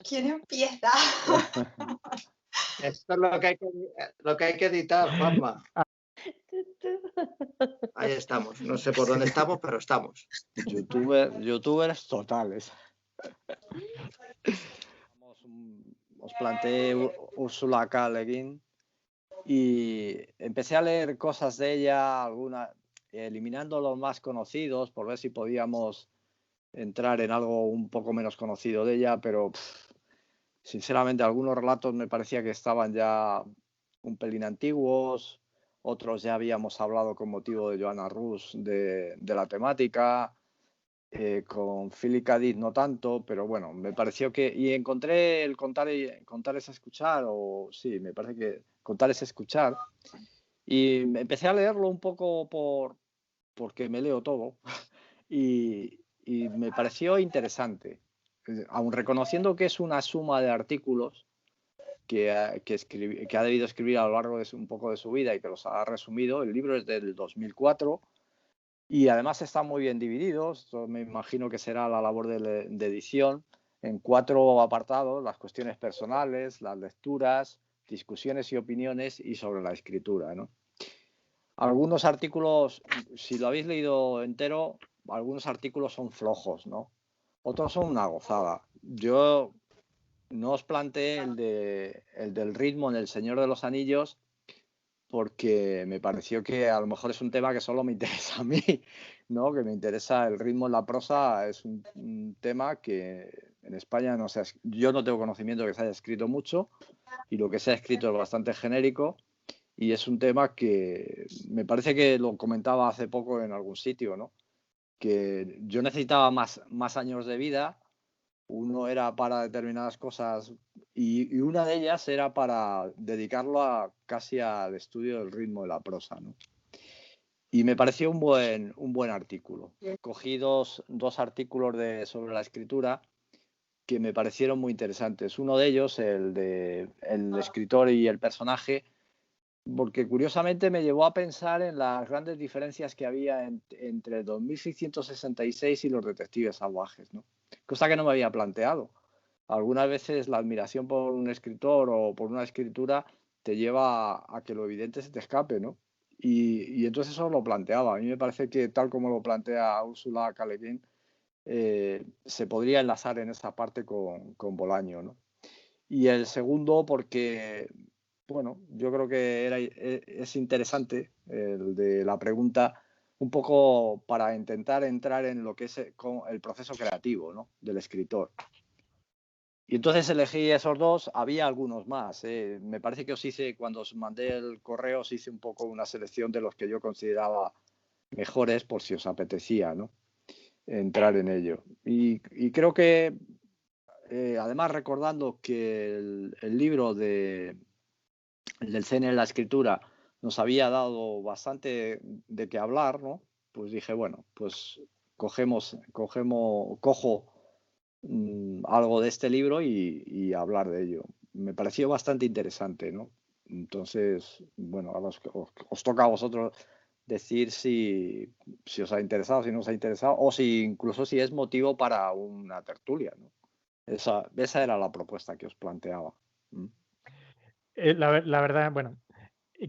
¿Quién empieza? Esto es lo que hay que editar, Juanma. Ahí estamos. No sé por dónde estamos, pero estamos. Youtubers totales. Os planteé Ursula K. Le Guin y empecé a leer cosas de ella, eliminando los más conocidos por ver si podíamos entrar en algo un poco menos conocido de ella, pero sinceramente algunos relatos me parecía que estaban ya un pelín antiguos, otros ya habíamos hablado con motivo de Joanna Rus de la temática, con Philip K. Dick no tanto, pero bueno, me pareció que... Y encontré el contar es escuchar, o sí, me parece que contar es escuchar, y empecé a leerlo un poco porque me leo todo, y me pareció interesante, aun reconociendo que es una suma de artículos que ha debido escribir a lo largo de un poco de su vida y que los ha resumido. El libro es del 2004 y además está muy bien dividido. Esto me imagino que será la labor de edición en 4 apartados: las cuestiones personales, las lecturas, discusiones y opiniones, y sobre la escritura, ¿no? Algunos artículos, si lo habéis leído entero, algunos artículos son flojos, ¿no? Otros son una gozada. Yo no os planteé el del ritmo en El Señor de los Anillos porque me pareció que a lo mejor es un tema que solo me interesa a mí, ¿no? Que me interesa el ritmo en la prosa. Es un tema que en España yo no tengo conocimiento de que se haya escrito mucho, y lo que se ha escrito es bastante genérico, y es un tema que me parece que lo comentaba hace poco en algún sitio, ¿no? Que yo necesitaba más años de vida. Uno era para determinadas cosas y una de ellas era para dedicarlo casi al estudio del ritmo de la prosa, ¿no? Y me pareció un buen artículo. Cogí dos artículos sobre la escritura que me parecieron muy interesantes. Uno de ellos, el de el escritor y el personaje, porque curiosamente me llevó a pensar en las grandes diferencias que había entre 2666 y los detectives salvajes, ¿no? Cosa que no me había planteado. Algunas veces la admiración por un escritor o por una escritura te lleva a que lo evidente se te escape, ¿no? Y entonces eso lo planteaba. A mí me parece que tal como lo plantea Ursula K. Le Guin, se podría enlazar en esa parte con Bolaño, ¿no? Y el segundo porque, bueno, yo creo que es interesante el de la pregunta, un poco para intentar entrar en lo que es el proceso creativo, ¿no? Del escritor. Y entonces elegí esos dos. Había algunos más. Me parece que cuando os mandé el correo, os hice un poco una selección de los que yo consideraba mejores por si os apetecía, ¿no? Entrar en ello. Y creo que, además, recordando que el libro del Zen en la escritura nos había dado bastante de qué hablar, ¿no? Pues dije, bueno, pues cojo algo de este libro y hablar de ello. Me pareció bastante interesante, ¿no? Entonces, bueno, ahora os toca a vosotros decir si os ha interesado, si no os ha interesado, o incluso si es motivo para una tertulia, ¿no? Esa era la propuesta que os planteaba. La verdad, bueno,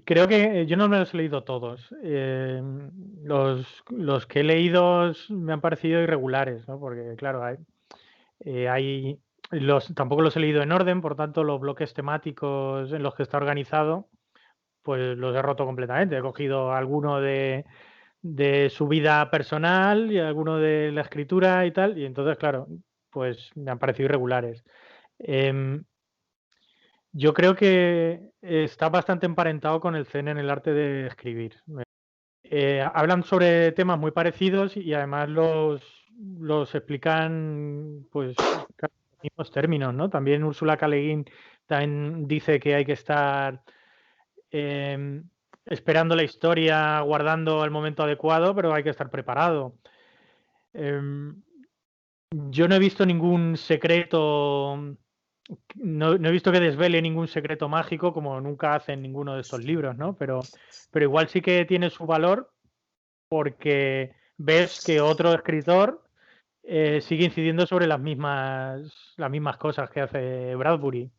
creo que yo no me los he leído todos. Los que he leído me han parecido irregulares, ¿no? Porque, claro, tampoco los he leído en orden, por tanto, los bloques temáticos en los que está organizado, pues los he roto completamente. He cogido alguno de su vida personal y alguno de la escritura y tal, y entonces, claro, pues me han parecido irregulares. Yo creo que está bastante emparentado con el Zen en el arte de escribir. Hablan sobre temas muy parecidos y además los explican, pues, en los mismos términos, ¿no? También Ursula K. Le Guin también dice que hay que estar esperando la historia, guardando el momento adecuado, pero hay que estar preparado. Yo no he visto ningún secreto, no he visto que desvele ningún secreto mágico, como nunca hacen ninguno de estos libros, ¿no? Pero igual sí que tiene su valor porque ves que otro escritor sigue incidiendo sobre las mismas cosas que hace Bradbury,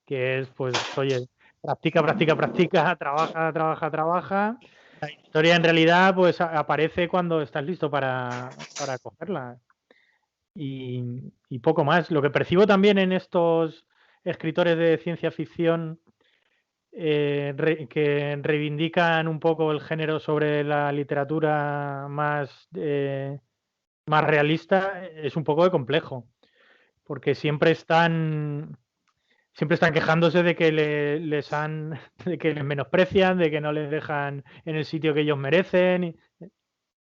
que es, pues, oye, practica, trabaja. La historia en realidad pues aparece cuando estás listo para cogerla. Y poco más. Lo que percibo también en estos escritores de ciencia ficción que reivindican un poco el género sobre la literatura más realista es un poco de complejo, porque siempre están quejándose de que de que les menosprecian, de que no les dejan en el sitio que ellos merecen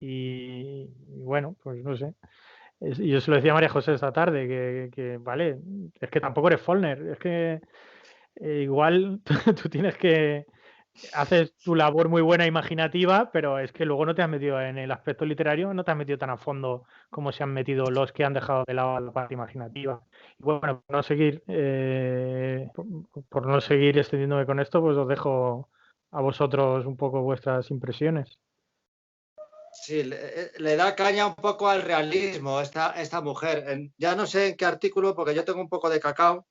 y bueno, pues no sé. Yo se lo decía a María José esta tarde, que vale, es que tampoco eres Follner, es que igual tú tienes que haces tu labor muy buena imaginativa, pero es que luego no te has metido en el aspecto literario, no te has metido tan a fondo como se han metido los que han dejado de lado la parte imaginativa. Y bueno, por no seguir extendiéndome con esto, pues os dejo a vosotros un poco vuestras impresiones. Sí, le da caña un poco al realismo esta mujer. Ya no sé en qué artículo, porque yo tengo un poco de cacao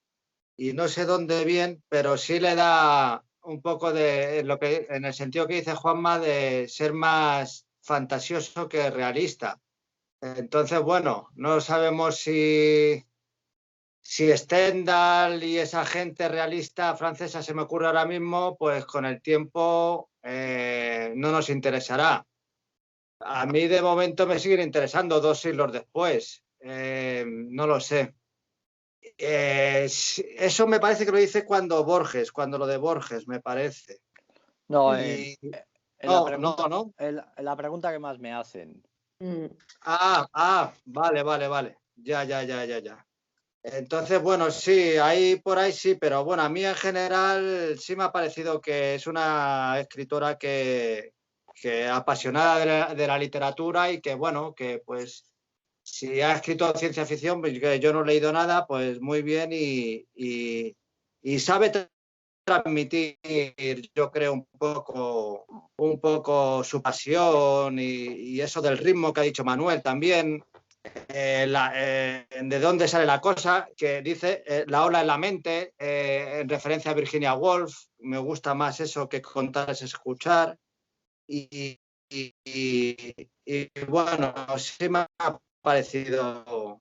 y no sé dónde bien, pero sí le da un poco de lo que, en el sentido que dice Juanma, de ser más fantasioso que realista. Entonces, bueno, no sabemos si Stendhal y esa gente realista francesa se me ocurre ahora mismo, pues con el tiempo no nos interesará. A mí de momento me siguen interesando 2 siglos después. No lo sé. Eso me parece que lo dice cuando lo de Borges, me parece. No, Y... en no. En la pregunta que más me hacen. Vale. Ya. Entonces, bueno, sí, ahí por ahí sí, pero bueno, a mí en general sí me ha parecido que es una escritora que apasionada de la literatura y que, bueno, que pues si ha escrito ciencia ficción, pues que yo no he leído nada, pues muy bien y sabe transmitir, yo creo, un poco su pasión y eso del ritmo que ha dicho Manuel también. De dónde sale la cosa, que dice la ola en la mente, en referencia a Virginia Woolf. Me gusta más eso que contar es escuchar. Y bueno, sí me ha parecido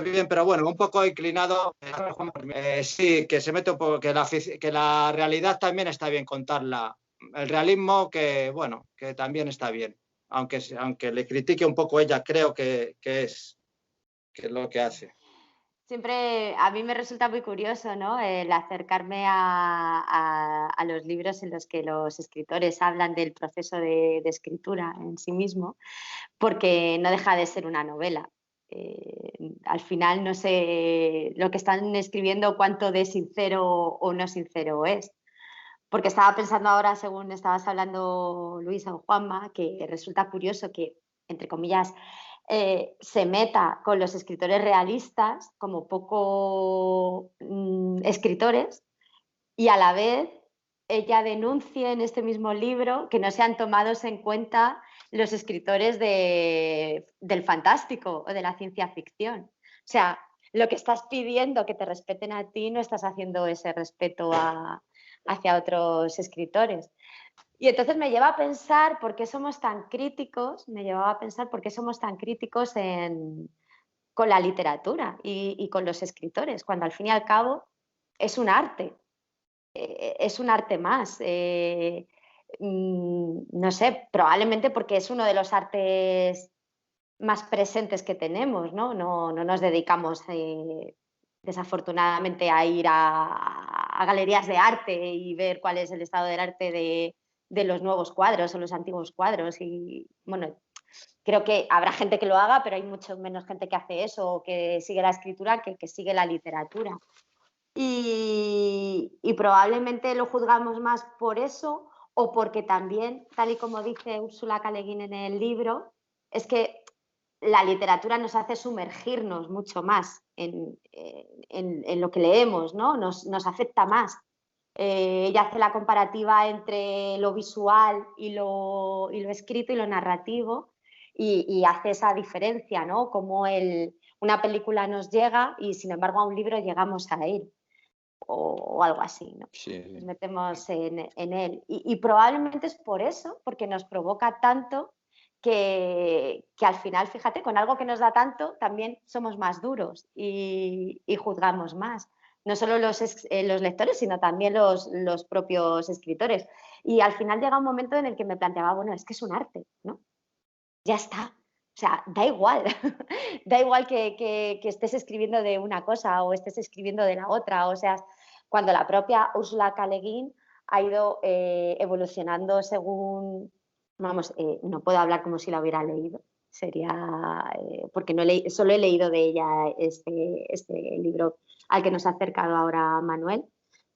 bien, pero bueno, un poco inclinado. Sí, que se mete un poco, que la realidad también está bien contarla. El realismo, que bueno, que también está bien. Aunque le critique un poco ella, creo que es lo que hace. Siempre a mí me resulta muy curioso, ¿no? El acercarme a los libros en los que los escritores hablan del proceso de escritura en sí mismo, porque no deja de ser una novela. Al final no sé lo que están escribiendo cuánto de sincero o no sincero es. Porque estaba pensando ahora, según estabas hablando Luis o Juanma, que resulta curioso que, entre comillas, se meta con los escritores realistas como poco escritores y a la vez ella denuncie en este mismo libro que no sean tomados en cuenta los escritores del fantástico o de la ciencia ficción. O sea, lo que estás pidiendo que te respeten a ti, no estás haciendo ese respeto hacia otros escritores. Y entonces me lleva a pensar por qué somos tan críticos, con la literatura y con los escritores, cuando al fin y al cabo es un arte más. No sé, probablemente porque es uno de los artes más presentes que tenemos, ¿no? No nos dedicamos desafortunadamente a ir a galerías de arte y ver cuál es el estado del arte de los nuevos cuadros o los antiguos cuadros. Y bueno, creo que habrá gente que lo haga, pero hay mucho menos gente que hace eso o que sigue la escritura que sigue la literatura. Y probablemente lo juzgamos más por eso o porque también, tal y como dice Úrsula K. Le Guin en el libro, es que la literatura nos hace sumergirnos mucho más en lo que leemos, ¿no? Nos afecta más. Ella hace la comparativa entre lo visual y lo escrito y lo narrativo y hace esa diferencia, ¿no? Como una película nos llega y sin embargo a un libro llegamos a él o algo así, ¿no? Sí, Nos metemos en él y probablemente es por eso, porque nos provoca tanto que al final, fíjate, con algo que nos da tanto también somos más duros y juzgamos más. No solo los lectores, sino también los propios escritores. Y al final llega un momento en el que me planteaba, bueno, es que es un arte, ¿no? Ya está. O sea, da igual. Da igual que estés escribiendo de una cosa o estés escribiendo de la otra. O sea, cuando la propia Ursula K. Le Guin ha ido evolucionando según... Vamos, no puedo hablar como si la hubiera leído. Sería... porque no solo he leído de ella este libro al que nos ha acercado ahora Manuel.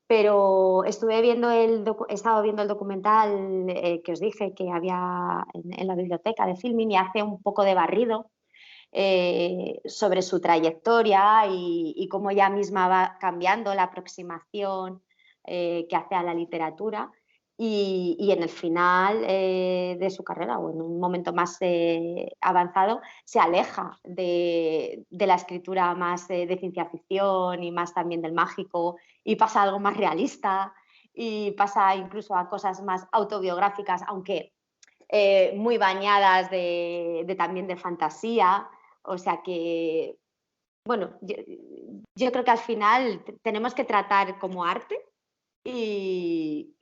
Pero he estado viendo el documental que os dije que había en la biblioteca de Filmin y hace un poco de barrido sobre su trayectoria y cómo ella misma va cambiando la aproximación que hace a la literatura y en el final de su carrera o en un momento más avanzado se aleja de la escritura más de ciencia ficción y más también del mágico y pasa a algo más realista y pasa incluso a cosas más autobiográficas, aunque muy bañadas también de fantasía. O sea que, bueno, yo creo que al final tenemos que tratar como arte y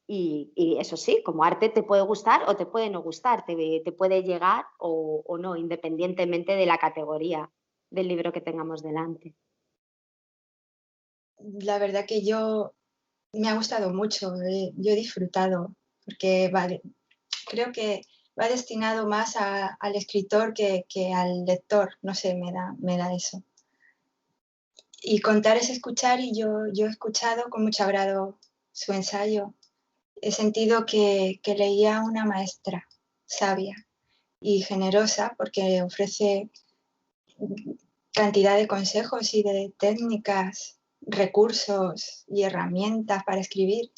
eso sí, como arte te puede gustar o te puede no gustar, te puede llegar o no, independientemente de la categoría del libro que tengamos delante. La verdad que me ha gustado mucho, yo he disfrutado, porque creo que va destinado más al escritor que al lector, no sé, me da eso. Y contar es escuchar y yo he escuchado con mucho agrado su ensayo. He sentido que leía a una maestra sabia y generosa porque ofrece cantidad de consejos y de técnicas, recursos y herramientas para escribir,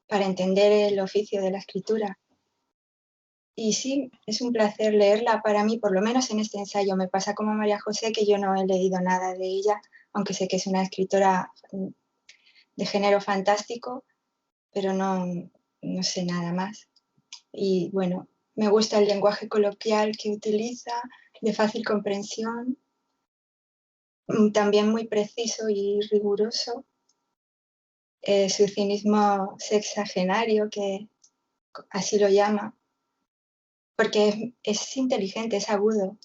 para entender el oficio de la escritura. Y sí, es un placer leerla para mí, por lo menos en este ensayo. Me pasa como a María José, que yo no he leído nada de ella, aunque sé que es una escritora de género fantástico, pero no sé nada más. Y bueno, me gusta el lenguaje coloquial que utiliza, de fácil comprensión, también muy preciso y riguroso. Su cinismo sexagenario, que así lo llama, porque es inteligente, es agudo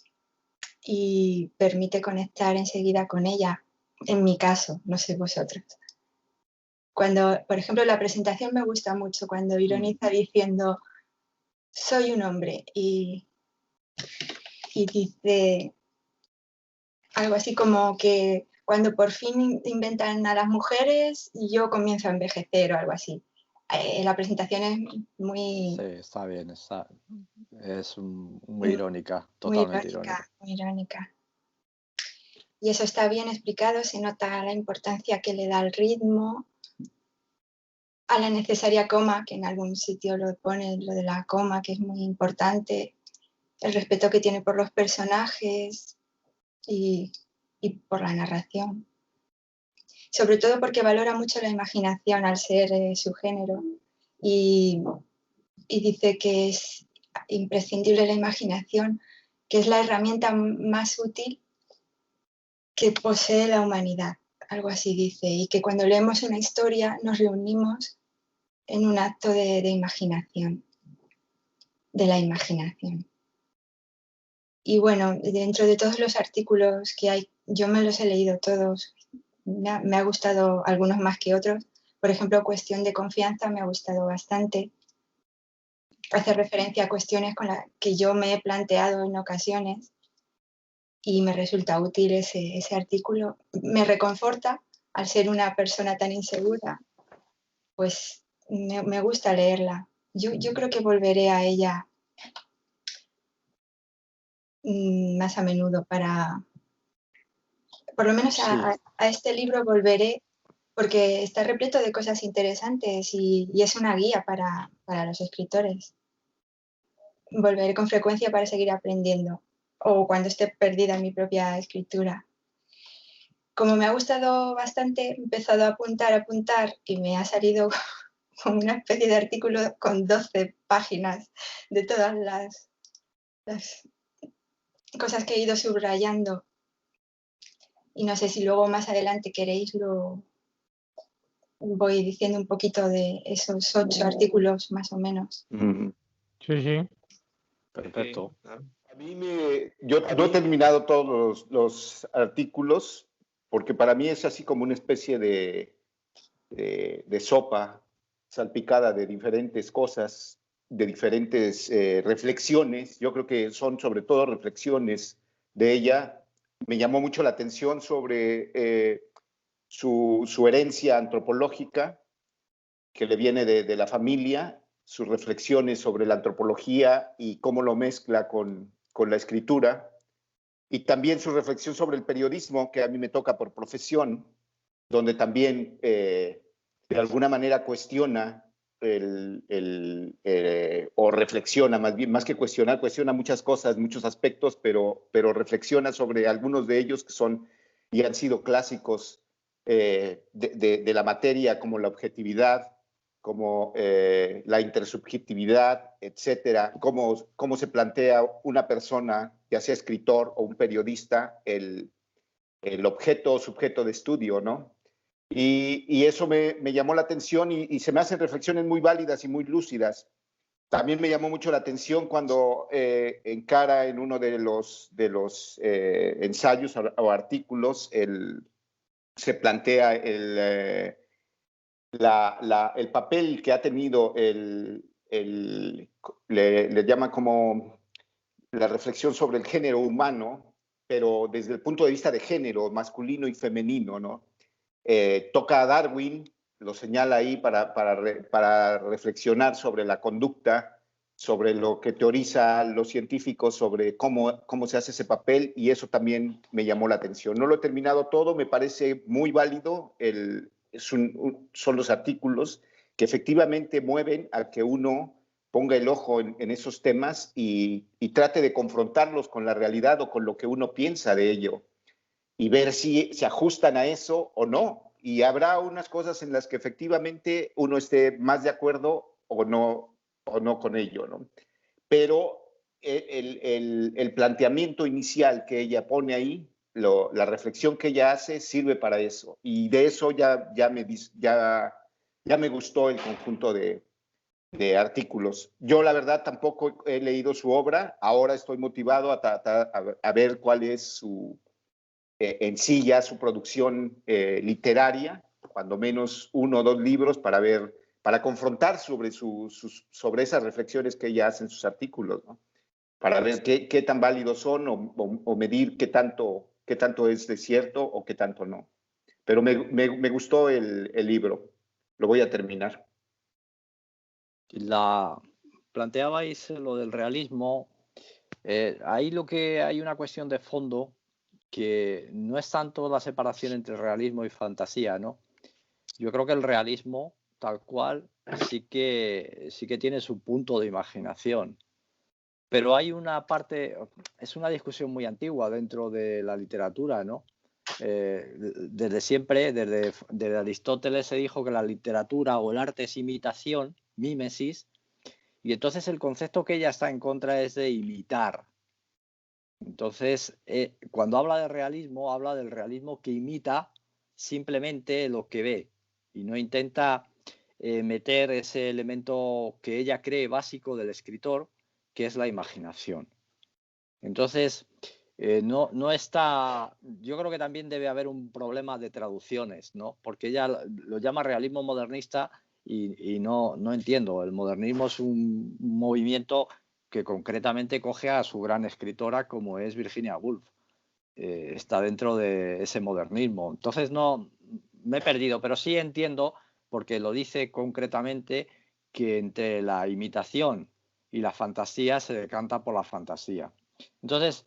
y permite conectar enseguida con ella, en mi caso, no sé vosotros. Cuando, por ejemplo, la presentación me gusta mucho, cuando ironiza diciendo soy un hombre y dice algo así como que cuando por fin inventan a las mujeres yo comienzo a envejecer o algo así. La presentación es muy... Sí, está bien, es muy irónica, totalmente irónica. Muy irónica. Y eso está bien explicado, se nota la importancia que le da al ritmo, a la necesaria coma, que en algún sitio lo pone, lo de la coma, que es muy importante, el respeto que tiene por los personajes y por la narración. Sobre todo porque valora mucho la imaginación al ser su género y dice que es imprescindible la imaginación, que es la herramienta más útil que posee la humanidad, algo así dice, y que cuando leemos una historia nos reunimos en un acto de imaginación, de la imaginación. Y bueno, dentro de todos los artículos que hay, yo me los he leído todos, me ha gustado algunos más que otros. Por ejemplo, Cuestión de confianza me ha gustado bastante. Hace referencia a cuestiones con las que yo me he planteado en ocasiones y me resulta útil ese artículo. Me reconforta al ser una persona tan insegura, pues me gusta leerla. Yo creo que volveré a ella más a menudo por lo menos a este libro volveré porque está repleto de cosas interesantes y es una guía para los escritores. Volveré con frecuencia para seguir aprendiendo. o cuando esté perdida en mi propia escritura. Como me ha gustado bastante, he empezado a apuntar y me ha salido como una especie de artículo con 12 páginas de todas las cosas que he ido subrayando. Y no sé si luego más adelante queréis lo voy diciendo un poquito de esos 8 artículos más o menos. Sí, sí. Perfecto. A mí yo no he terminado todos los artículos porque para mí es así como una especie de sopa salpicada de diferentes cosas, de diferentes reflexiones. Yo creo que son sobre todo reflexiones de ella. Me llamó mucho la atención sobre su herencia antropológica que le viene de la familia, sus reflexiones sobre la antropología y cómo lo mezcla con la escritura, y también su reflexión sobre el periodismo, que a mí me toca por profesión, donde también de alguna manera cuestiona o reflexiona, más que cuestionar, cuestiona muchas cosas, muchos aspectos, pero reflexiona sobre algunos de ellos que son y han sido clásicos de la materia, como la objetividad, como la intersubjetividad, etcétera, cómo se plantea una persona, ya sea escritor o un periodista, el objeto o sujeto de estudio, ¿no? Y eso me llamó la atención y se me hacen reflexiones muy válidas y muy lúcidas. También me llamó mucho la atención cuando encara en uno de los ensayos o artículos, se plantea el papel que ha tenido le llama como la reflexión sobre el género humano, pero desde el punto de vista de género masculino y femenino, ¿no? Toca a Darwin, lo señala ahí para reflexionar sobre la conducta, sobre lo que teorizan los científicos, sobre cómo se hace ese papel, y eso también me llamó la atención. No lo he terminado todo, me parece muy válido, son los artículos que efectivamente mueven a que uno ponga el ojo en esos temas y trate de confrontarlos con la realidad o con lo que uno piensa de ello y ver si se ajustan a eso o no. Y habrá unas cosas en las que efectivamente uno esté más de acuerdo o no con ello, ¿no? Pero el planteamiento inicial que ella pone ahí, la reflexión que ella hace, sirve para eso. Y de eso ya me gustó el conjunto de artículos. Yo, la verdad, tampoco he leído su obra. Ahora estoy motivado a ver cuál es en sí ya su producción literaria, cuando menos 1 o 2 libros para confrontar sobre esas reflexiones que ella hace en sus artículos, ¿no? Para ver qué tan válidos son o medir qué tanto es de cierto o qué tanto no. Pero me gustó el libro. Lo voy a terminar. Planteabais lo del realismo. Ahí lo que hay una cuestión de fondo que no es tanto la separación entre realismo y fantasía, ¿no? Yo creo que el realismo, tal cual, sí que tiene su punto de imaginación. Pero hay una parte, es una discusión muy antigua dentro de la literatura, ¿no? Desde siempre, desde Aristóteles se dijo que la literatura o el arte es imitación, mímesis, y entonces el concepto que ella está en contra es de imitar. Entonces, cuando habla de realismo, habla del realismo que imita simplemente lo que ve y no intenta meter ese elemento que ella cree básico del escritor, que es la imaginación. Entonces, no está. Yo creo que también debe haber un problema de traducciones, ¿no? Porque ella lo llama realismo modernista y no entiendo. El modernismo es un movimiento que concretamente coge a su gran escritora como es Virginia Woolf. Está dentro de ese modernismo. Entonces no me he perdido, pero sí entiendo, porque lo dice concretamente, que entre la imitación y la fantasía se decanta por la fantasía. Entonces,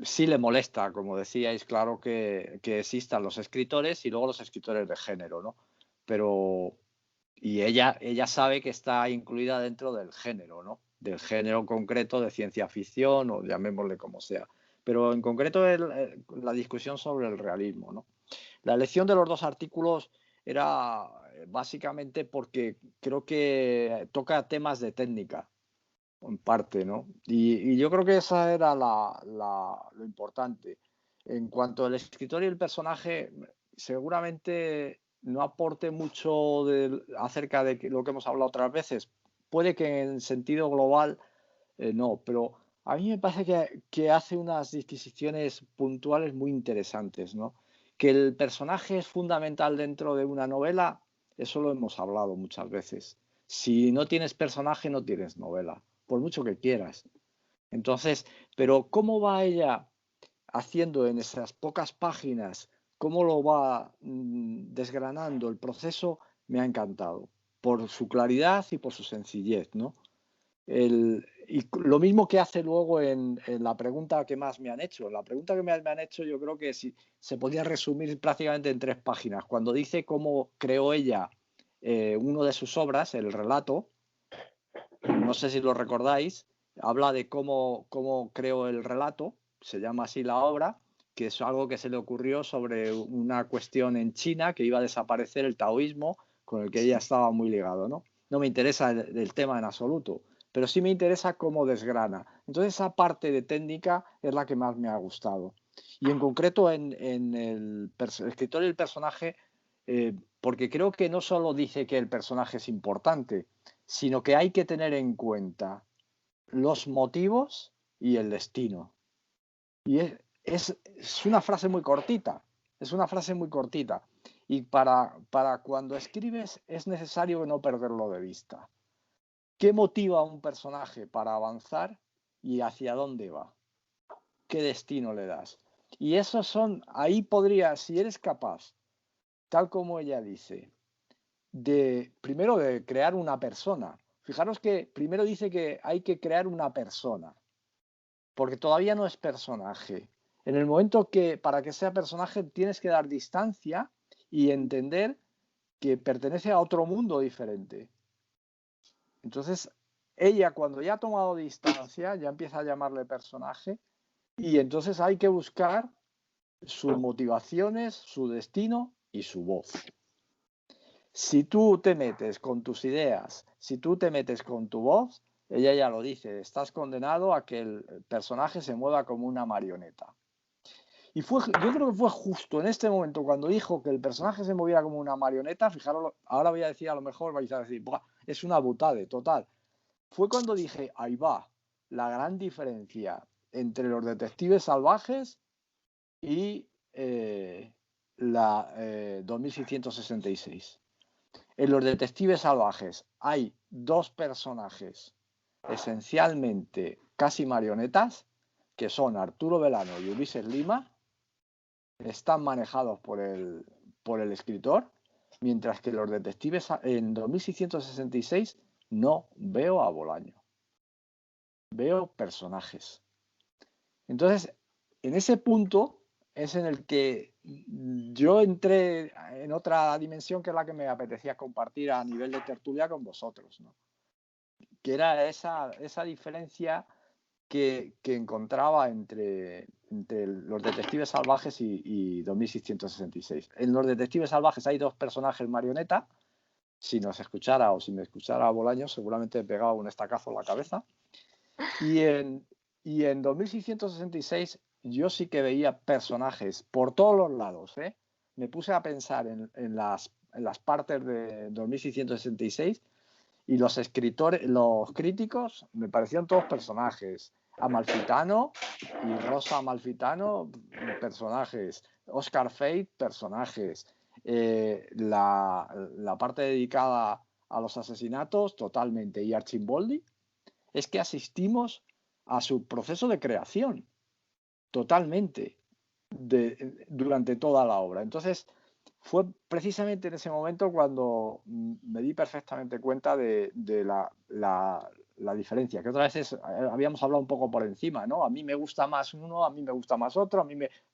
sí le molesta, como decíais, claro que existan los escritores y luego los escritores de género, ¿no? Pero y ella sabe que está incluida dentro del género, ¿no? del género concreto de ciencia ficción o llamémosle como sea. Pero en concreto la discusión sobre el realismo, ¿no? La elección de los dos artículos era básicamente porque creo que toca temas de técnica, en parte, ¿no? Y yo creo que esa era lo importante. En cuanto al escritor y el personaje, seguramente no aporte mucho acerca de lo que hemos hablado otras veces. Puede que en sentido global no, pero a mí me parece que hace unas disquisiciones puntuales muy interesantes, ¿no? Que el personaje es fundamental dentro de una novela, eso lo hemos hablado muchas veces. Si no tienes personaje, no tienes novela, por mucho que quieras. Entonces, pero ¿cómo va ella haciendo en esas pocas páginas, cómo lo va desgranando el proceso? Me ha encantado, por su claridad y por su sencillez, ¿no? Y lo mismo que hace luego en la pregunta que más me han hecho. La pregunta que me han hecho yo creo que se podía resumir prácticamente en 3 páginas. Cuando dice cómo creó ella uno de sus obras, el relato, no sé si lo recordáis, habla de cómo creó el relato, se llama así la obra, que es algo que se le ocurrió sobre una cuestión en China, que iba a desaparecer el taoísmo, con el que ella estaba muy ligado, ¿no? No me interesa el tema en absoluto, pero sí me interesa cómo desgrana. Entonces esa parte de técnica es la que más me ha gustado. Y en concreto en el escritor y el personaje, porque creo que no solo dice que el personaje es importante, sino que hay que tener en cuenta los motivos y el destino. Y es una frase muy cortita, es una frase muy cortita. Y para cuando escribes es necesario no perderlo de vista. ¿Qué motiva a un personaje para avanzar y hacia dónde va? ¿Qué destino le das? Y esos son, ahí podría, si eres capaz, tal como ella dice, primero de crear una persona. Fijaros que primero dice que hay que crear una persona, porque todavía no es personaje. En el momento que para que sea personaje tienes que dar distancia y entender que pertenece a otro mundo diferente. Entonces, ella cuando ya ha tomado distancia, ya empieza a llamarle personaje y entonces hay que buscar sus motivaciones, su destino y su voz. Si tú te metes con tus ideas, si tú te metes con tu voz, ella ya lo dice, estás condenado a que el personaje se mueva como una marioneta. Y yo creo que fue justo en este momento cuando dijo que el personaje se moviera como una marioneta, fijaros, ahora voy a decir, a lo mejor vais a decir, es una butade, total. Fue cuando dije, ahí va, la gran diferencia entre los detectives salvajes y 2666. En los detectives salvajes hay 2 personajes esencialmente casi marionetas, que son Arturo Belano y Ulises Lima, están manejados por el escritor, mientras que los detectives en 2666 no veo a Bolaño, veo personajes. Entonces, en ese punto es en el que yo entré en otra dimensión que es la que me apetecía compartir a nivel de tertulia con vosotros, ¿no? Que era esa diferencia que encontraba entre los detectives salvajes y 2666. En los detectives salvajes hay 2 personajes marioneta. Si nos escuchara o si me escuchara Bolaño, seguramente me pegaba un estacazo en la cabeza. Y en 2666 yo sí que veía personajes por todos los lados, ¿eh? Me puse a pensar en las partes de 2666 y los escritores, los críticos, me parecían todos personajes. Amalfitano y Rosa Amalfitano, personajes. Oscar Fate, personajes. La parte dedicada a los asesinatos, totalmente. Y Archimboldi, es que asistimos a su proceso de creación, totalmente, durante toda la obra. Entonces, fue precisamente en ese momento cuando me di perfectamente cuenta de la diferencia, que otras veces habíamos hablado un poco por encima, ¿no? A mí me gusta más uno, a mí me gusta más otro,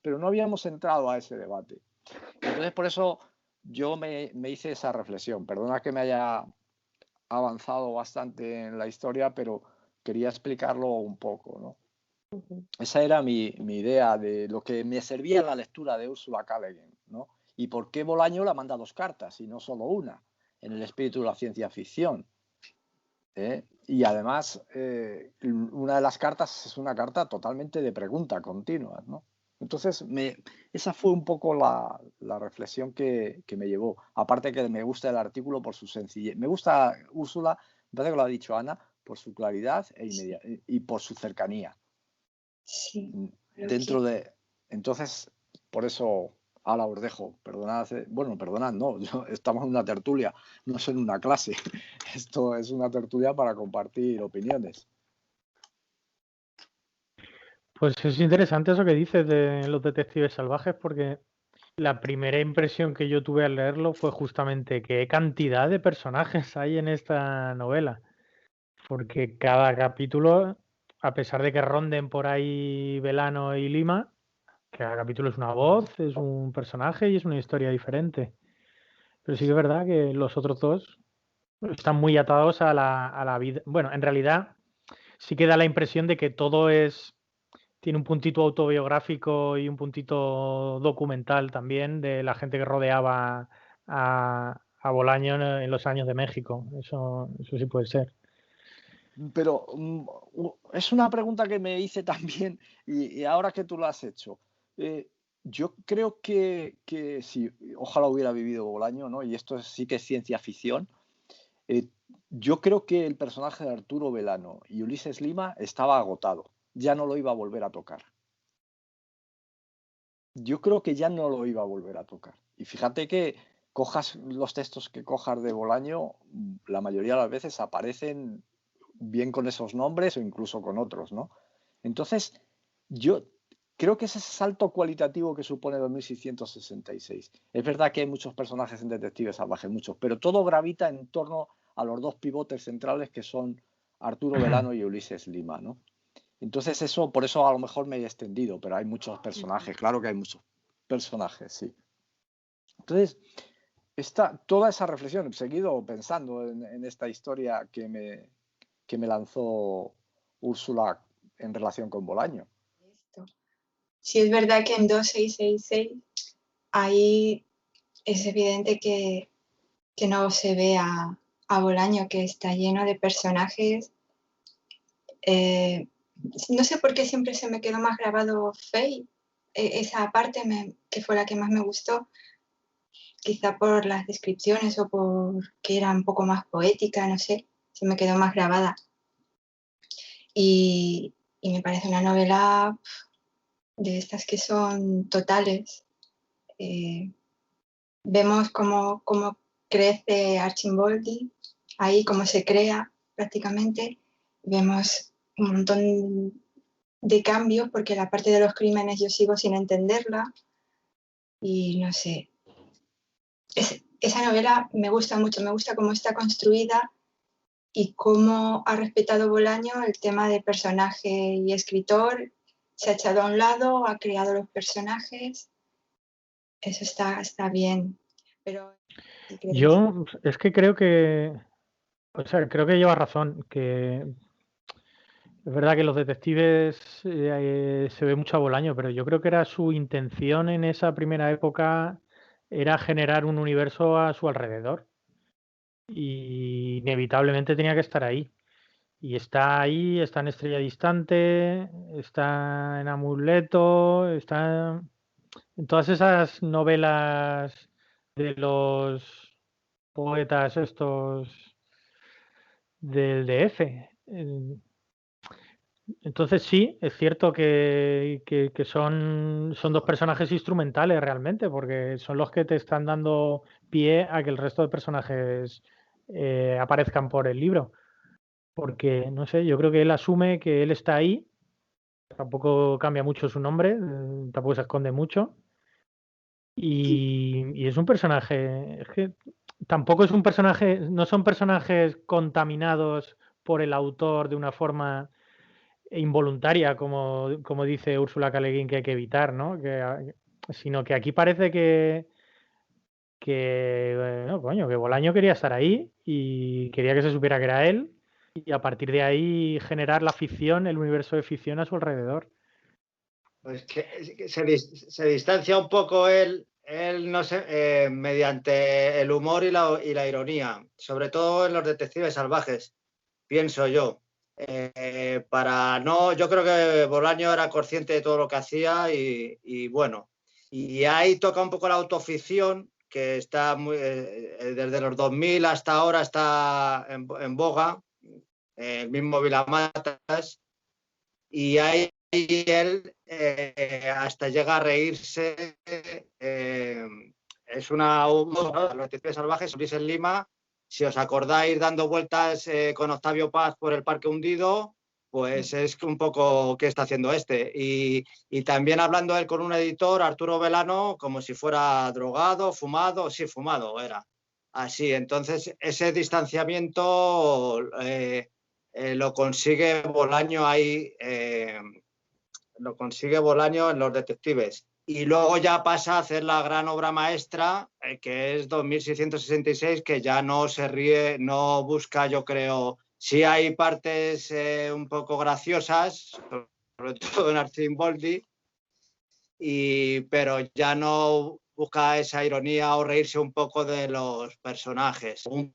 pero no habíamos entrado a ese debate. Entonces, por eso yo me hice esa reflexión. Perdona que me haya avanzado bastante en la historia, pero quería explicarlo un poco, ¿no? Esa era mi idea de lo que me servía la lectura de Ursula K. Le Guin, ¿no? Y por qué Bolaño la manda 2 cartas y no solo una, en el espíritu de la ciencia ficción. Y además, una de las cartas es una carta totalmente de pregunta continua, ¿no? Entonces, esa fue un poco la reflexión que me llevó. Aparte que me gusta el artículo por su sencillez. Me gusta Úrsula, me parece que lo ha dicho Ana, por su claridad y por su cercanía. Sí. Dentro de... Entonces, por eso ahora os dejo. Perdonad, bueno, perdonad, no, estamos en una tertulia, no es en una clase. Esto es una tertulia para compartir opiniones. Pues es interesante eso que dices de los detectives salvajes, porque la primera impresión que yo tuve al leerlo fue justamente qué cantidad de personajes hay en esta novela. Porque cada capítulo, a pesar de que ronden por ahí Velano y Lima, cada capítulo es una voz, es un personaje y es una historia diferente. Pero sí que es verdad que los otros dos están muy atados a la vida. Bueno, en realidad sí que da la impresión de que todo tiene un puntito autobiográfico y un puntito documental también de la gente que rodeaba a Bolaño en los años de México. Eso sí puede ser. Pero es una pregunta que me hice también y ahora que tú lo has hecho. Yo creo que si ojalá hubiera vivido Bolaño, ¿no? Y esto sí que es ciencia ficción. Yo creo que el personaje de Arturo Velano y Ulises Lima estaba agotado. Ya no lo iba a volver a tocar. Yo creo que ya no lo iba a volver a tocar. Y fíjate que cojas los textos que cojas de Bolaño, la mayoría de las veces aparecen bien con esos nombres o incluso con otros, ¿no? Entonces, yo creo que ese salto cualitativo que supone 2666. Es verdad que hay muchos personajes en Detectives Salvajes, muchos, pero todo gravita en torno a los 2 pivotes centrales que son Arturo Velano y Ulises Lima, ¿no? Entonces eso, por eso a lo mejor me he extendido, pero hay muchos personajes, claro que hay muchos personajes, sí. Entonces, toda esa reflexión, he seguido pensando en esta historia que me lanzó Úrsula en relación con Bolaño. Sí, es verdad que en 2666 ahí es evidente que no se ve a Bolaño, que está lleno de personajes. No sé por qué siempre se me quedó más grabado Faye, esa parte que fue la que más me gustó, quizá por las descripciones o porque era un poco más poética, no sé, se me quedó más grabada. Y me parece una novela de estas que son totales. Vemos cómo crece Archimboldi, ahí cómo se crea prácticamente. Vemos un montón de cambios porque la parte de los crímenes yo sigo sin entenderla y no sé. Esa novela me gusta mucho, me gusta cómo está construida y cómo ha respetado Bolaño el tema de personaje y escritor, se ha echado a un lado, ha creado los personajes, eso está bien. Pero yo es que creo que, o sea, creo que lleva razón, que es verdad que los detectives se ve mucho a Bolaño, pero yo creo que era su intención en esa primera época era generar un universo a su alrededor y inevitablemente tenía que estar ahí. Y está ahí, está en Estrella Distante, está en Amuleto, está en todas esas novelas de los poetas estos del DF. Entonces sí, es cierto que son 2 personajes instrumentales realmente, porque son los que te están dando pie a que el resto de personajes aparezcan por el libro. Porque, no sé, yo creo que él asume que él está ahí, tampoco cambia mucho su nombre, tampoco se esconde mucho. Y es un personaje, es que tampoco es un personaje, no son personajes contaminados por el autor de una forma involuntaria, como dice Úrsula K. Le Guin que hay que evitar, ¿no? Sino que aquí parece que bueno, coño, que Bolaño quería estar ahí y quería que se supiera que era él y a partir de ahí generar la ficción, el universo de ficción a su alrededor. Pues que se distancia un poco él no sé, mediante el humor y la ironía, sobre todo en los detectives salvajes, pienso yo. Yo creo que Bolaño era consciente de todo lo que hacía y bueno, y ahí toca un poco la autoficción, que está desde los 2000 hasta ahora está en boga, el mismo Vilamatas, y ahí él hasta llega a reírse. Es los detectives salvajes, Ulises Lima. Si os acordáis, dando vueltas con Octavio Paz por el Parque Hundido, pues es un poco qué está haciendo este. Y también hablando él con un editor, Arturo Velano, como si fuera drogado, fumado, sí, fumado era. Así, entonces ese distanciamiento lo consigue Bolaño ahí, lo consigue Bolaño en Los detectives. Y luego ya pasa a hacer la gran obra maestra, que es 2666, que ya no se ríe, no busca, yo creo, sí hay partes un poco graciosas, sobre todo en Arcimboldi, pero ya no busca esa ironía o reírse un poco de los personajes. Un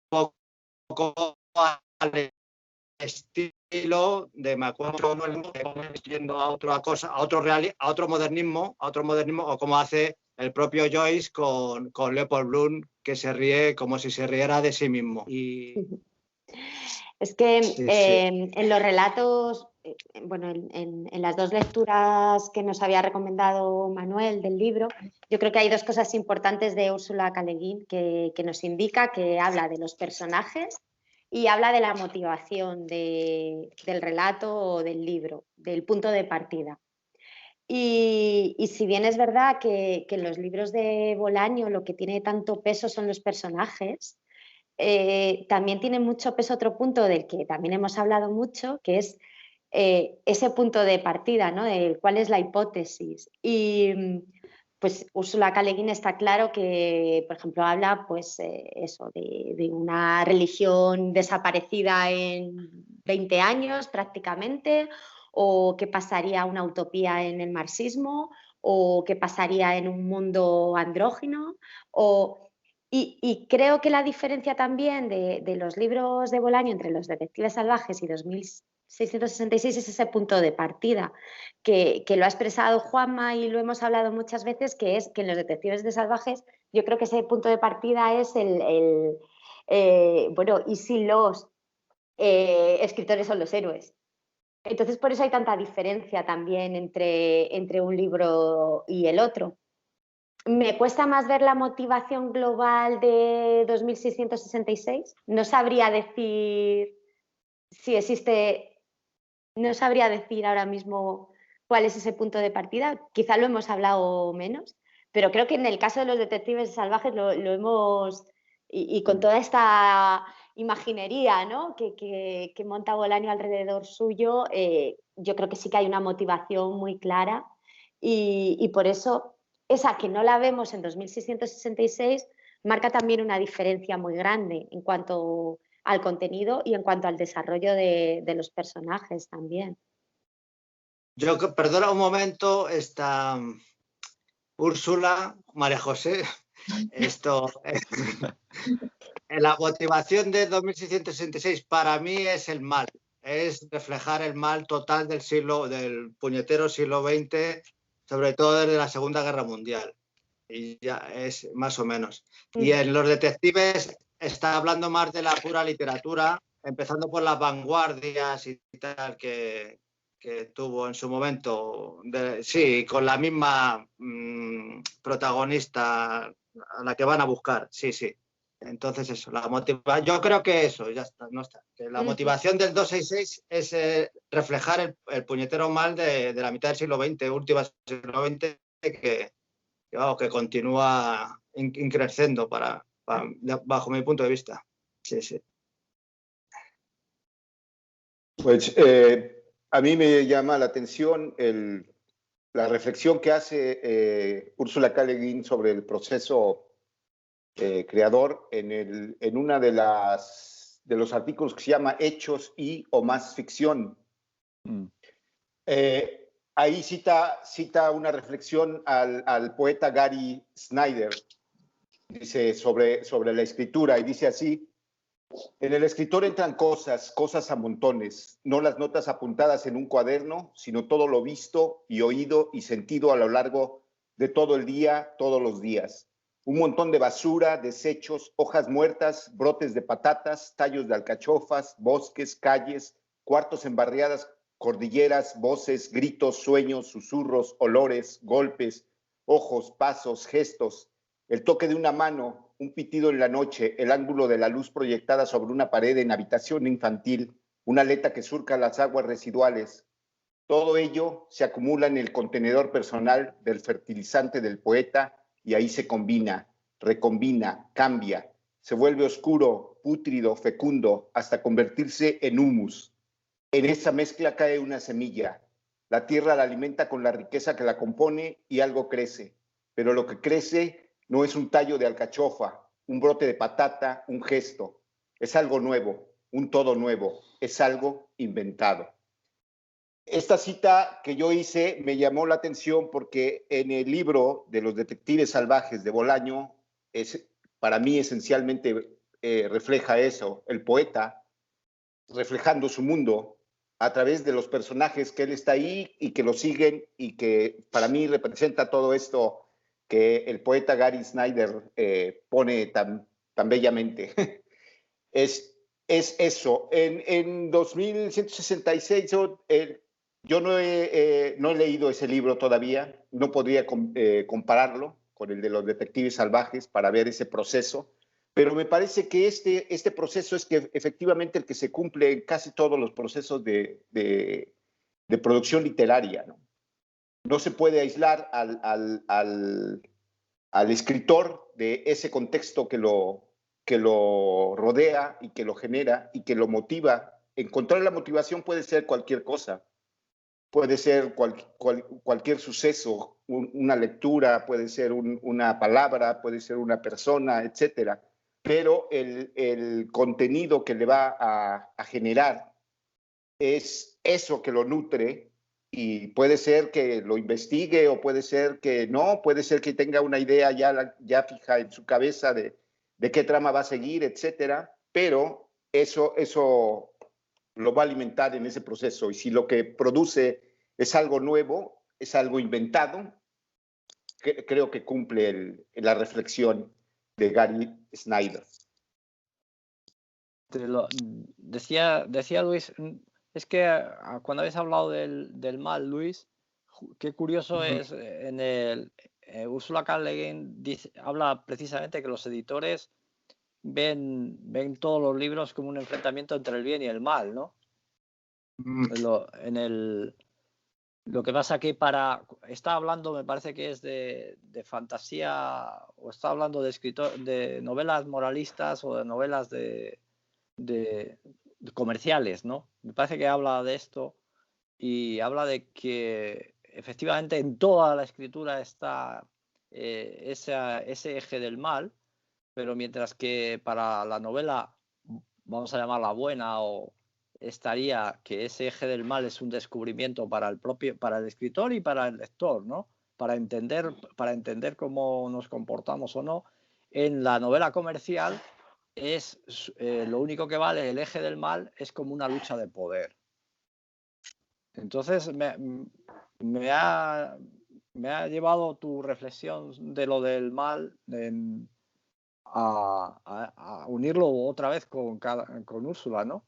poco al estilo de me acuerdo yendo a otra cosa, a otro modernismo, o como hace el propio Joyce con Leopold Bloom, que se ríe como si se riera de sí mismo. Es que sí. En los relatos, bueno, en las dos lecturas que nos había recomendado Manuel del libro, yo creo que hay dos cosas importantes de Úrsula K. Le Guin que nos indica, que habla de los personajes y habla de la motivación del relato o del libro, del punto de partida. Y si bien es verdad que en los libros de Bolaño lo que tiene tanto peso son los personajes, también tiene mucho peso otro punto del que también hemos hablado mucho, que es ese punto de partida, ¿no? De cuál es la hipótesis. Y pues Úrsula K. Le Guin está claro que, por ejemplo, habla pues eso, de una religión desaparecida en 20 años prácticamente, o qué pasaría una utopía en el marxismo, o qué pasaría en un mundo andrógino, y creo que la diferencia también de los libros de Bolaño entre Los detectives salvajes y 2666 es ese punto de partida, que lo ha expresado Juanma y lo hemos hablado muchas veces, que es que en Los detectives salvajes yo creo que ese punto de partida es bueno, y si los escritores son los héroes. Entonces por eso hay tanta diferencia también entre un libro y el otro. Me cuesta más ver la motivación global de 2666. No sabría decir si existe, no sabría decir ahora mismo cuál es ese punto de partida. Quizá lo hemos hablado menos, pero creo que en el caso de Los detectives salvajes lo hemos, y con toda esta imaginería, ¿no? que monta Bolaño alrededor suyo, yo creo que sí que hay una motivación muy clara y por eso esa que no la vemos en 2666 marca también una diferencia muy grande en cuanto al contenido y en cuanto al desarrollo de los personajes también. Perdona un momento, esta Úrsula, María José, la motivación de 2666 para mí es el mal, es reflejar el mal total del puñetero siglo XX, sobre todo desde la Segunda Guerra Mundial, y ya es más o menos. Y en Los detectives está hablando más de la pura literatura, empezando por las vanguardias y tal que tuvo en su momento, sí, con la misma protagonista a la que van a buscar, sí. Entonces eso, yo creo que eso, ya está, no está. Que la motivación del 266 es reflejar el puñetero mal de la mitad del siglo XX, última del siglo XX, que continúa increciendo bajo mi punto de vista. Sí. Pues a mí me llama la atención la reflexión que hace Úrsula K. Le Guin sobre el proceso creador en una de de los artículos que se llama Hechos y o más ficción. Ahí cita una reflexión al poeta Gary Snyder, dice sobre la escritura, y dice así: en el escritor entran cosas a montones, no las notas apuntadas en un cuaderno, sino todo lo visto y oído y sentido a lo largo de todo el día, todos los días. Un montón de basura, desechos, hojas muertas, brotes de patatas, tallos de alcachofas, bosques, calles, cuartos en barriadas, cordilleras, voces, gritos, sueños, susurros, olores, golpes, ojos, pasos, gestos, el toque de una mano, un pitido en la noche, el ángulo de la luz proyectada sobre una pared en habitación infantil, una aleta que surca las aguas residuales. Todo ello se acumula en el contenedor personal del fertilizante del poeta y ahí se combina, recombina, cambia, se vuelve oscuro, pútrido, fecundo, hasta convertirse en humus. En esa mezcla cae una semilla. La tierra la alimenta con la riqueza que la compone y algo crece. Pero lo que crece no es un tallo de alcachofa, un brote de patata, un gesto. Es algo nuevo, un todo nuevo, es algo inventado. Esta cita que yo hice me llamó la atención porque en el libro de los detectives salvajes de Bolaño, para mí esencialmente refleja eso, el poeta reflejando su mundo a través de los personajes que él está ahí y que lo siguen, y que para mí representa todo esto que el poeta Gary Snyder pone tan bellamente. Es eso. En 2166 yo no he leído ese libro todavía, no podría compararlo con el de los detectives salvajes para ver ese proceso, pero me parece que este proceso es que efectivamente el que se cumple en casi todos los procesos de producción literaria, ¿no? No se puede aislar al escritor de ese contexto que lo rodea y que lo genera y que lo motiva. Encontrar la motivación puede ser cualquier cosa. Puede ser cualquier suceso, una lectura, puede ser una palabra, puede ser una persona, etcétera. Pero el contenido que le va a generar es eso que lo nutre, y puede ser que lo investigue o puede ser que no, puede ser que tenga una idea ya fija en su cabeza de qué trama va a seguir, etcétera. Pero eso lo va a alimentar en ese proceso, y si lo que produce es algo nuevo, es algo inventado, creo que cumple la reflexión de Gary Snyder. Decía Luis, es que cuando habéis hablado del mal, Luis, qué curioso es, en Ursula K. Le Guin habla precisamente que los editores ven todos los libros como un enfrentamiento entre el bien y el mal, ¿no? Lo que pasa que está hablando, me parece que es de fantasía, o está hablando de novelas moralistas o de novelas de comerciales, ¿no? Me parece que habla de esto, y habla de que efectivamente en toda la escritura está ese eje del mal, pero mientras que para la novela, vamos a llamarla buena, o estaría que ese eje del mal es un descubrimiento para el escritor y para el lector, ¿no? Para entender cómo nos comportamos o no. En la novela comercial es lo único que vale, el eje del mal es como una lucha de poder. Entonces me ha llevado tu reflexión de lo del mal a unirlo otra vez con Úrsula, ¿no?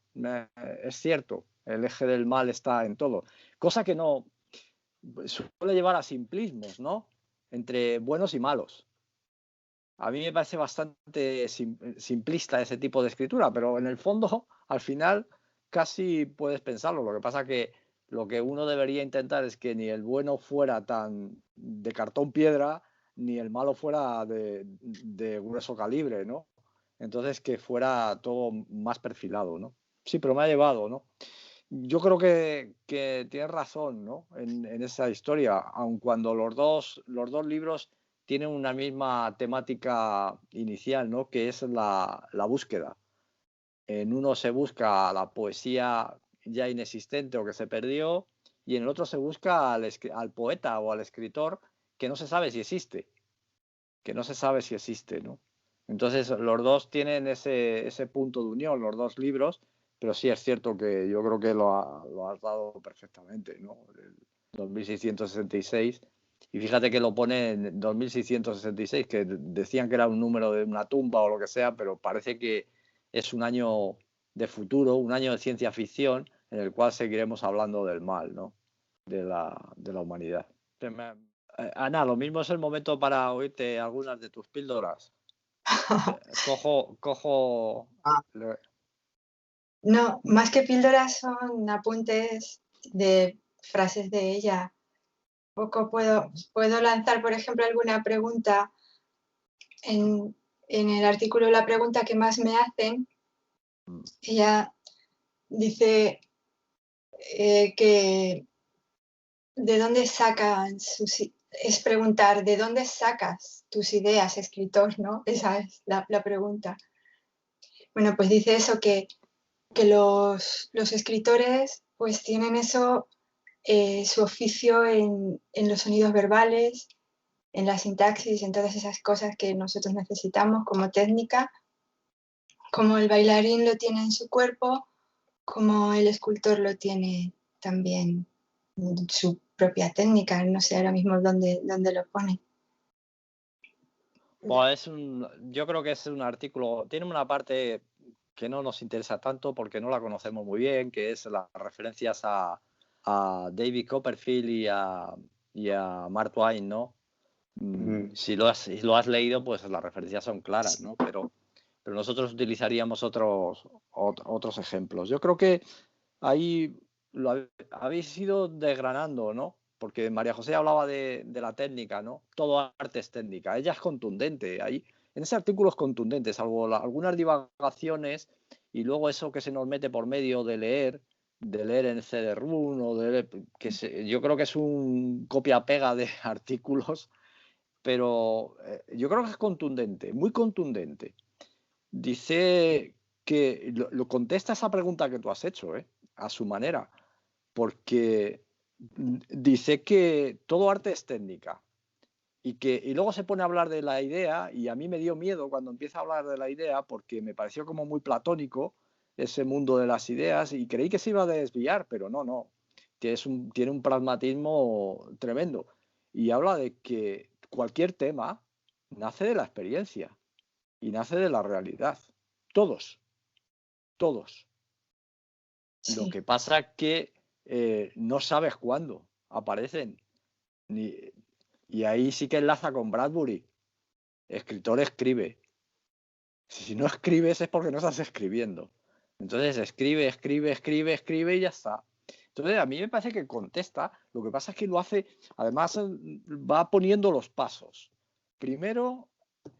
Es cierto, el eje del mal está en todo, cosa que no suele llevar a simplismos, ¿no? Entre buenos y malos. A mí me parece bastante simplista ese tipo de escritura, pero en el fondo, al final, casi puedes pensarlo. Lo que pasa que lo que uno debería intentar es que ni el bueno fuera tan de cartón piedra, ni el malo fuera de grueso calibre, ¿no? Entonces, que fuera todo más perfilado, ¿no? Sí, pero me ha llevado, ¿no? Yo creo que tienes razón, ¿no? En esa historia, aun cuando los dos libros tienen una misma temática inicial, ¿no? Que es la búsqueda. En uno se busca la poesía ya inexistente o que se perdió, y en el otro se busca al poeta o al escritor que no se sabe si existe, ¿no? Entonces los dos tienen ese punto de unión, los dos libros, pero sí es cierto que yo creo que lo has dado perfectamente, ¿no? El 2666, y fíjate que lo pone en 2666, que decían que era un número de una tumba o lo que sea, pero parece que es un año de futuro, un año de ciencia ficción en el cual seguiremos hablando del mal, ¿no? De la humanidad. Ana, lo mismo es el momento para oírte algunas de tus píldoras. Cojo. No, más que píldoras son apuntes de frases de ella. Poco puedo lanzar, por ejemplo, alguna pregunta. En el artículo la pregunta que más me hacen, ella dice que de dónde sacan es preguntar, ¿de dónde sacas tus ideas, escritor? ¿No? Esa es la pregunta. Bueno, pues dice eso, que los escritores pues tienen eso, su oficio en los sonidos verbales, en la sintaxis, en todas esas cosas que nosotros necesitamos como técnica, como el bailarín lo tiene en su cuerpo, como el escultor lo tiene también en su propia técnica. No sé ahora mismo dónde lo pone. Pues yo creo que es un artículo, tiene una parte que no nos interesa tanto porque no la conocemos muy bien, que es las referencias a David Copperfield y a Mark Twain, ¿no? Si lo has leído, pues las referencias son claras, ¿no? Pero nosotros utilizaríamos otros ejemplos. Yo creo que ahí lo habéis ido desgranando, ¿no? Porque María José hablaba de la técnica, ¿no? Todo arte es técnica. Ella es contundente. Ahí, en ese artículo es contundente, salvo algunas divagaciones y luego eso que se nos mete por medio de leer en CD-ROOM o yo creo que es un copia-pega de artículos, pero yo creo que es contundente, muy contundente. Dice que lo contesta esa pregunta que tú has hecho, a su manera, porque dice que todo arte es técnica y luego se pone a hablar de la idea, y a mí me dio miedo cuando empieza a hablar de la idea porque me pareció como muy platónico ese mundo de las ideas y creí que se iba a desviar, pero no. Tiene un pragmatismo tremendo y habla de que cualquier tema nace de la experiencia y nace de la realidad. Todos. Sí. Lo que pasa es que no sabes cuándo aparecen. Y ahí sí que enlaza con Bradbury. Escritor escribe. Si no escribes es porque no estás escribiendo. Entonces escribe y ya está. Entonces a mí me parece que contesta. Lo que pasa es que lo hace, además va poniendo los pasos. Primero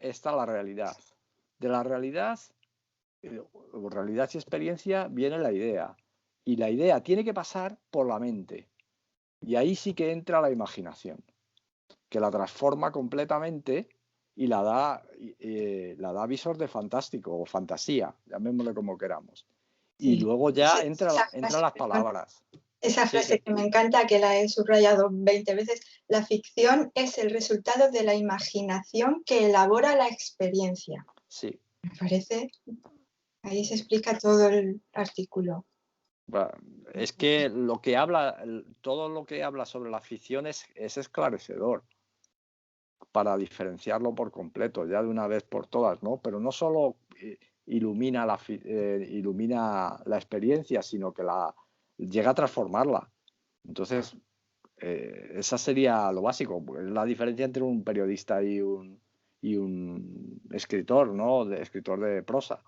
está la realidad. De la realidad y experiencia viene la idea. Y la idea tiene que pasar por la mente. Y ahí sí que entra la imaginación, que la transforma completamente y la da visor de fantástico o fantasía, llamémosle como queramos. Y luego ya entran las palabras. Esa frase que me encanta, que la he subrayado 20 veces, la ficción es el resultado de la imaginación que elabora la experiencia. Sí. Me parece, ahí se explica todo el artículo. Es que todo lo que habla sobre la ficción es esclarecedor para diferenciarlo por completo, ya de una vez por todas, ¿no? Pero no solo ilumina la experiencia, sino que llega a transformarla. Entonces, esa sería lo básico, la diferencia entre un periodista y un escritor, ¿no? Escritor de prosa.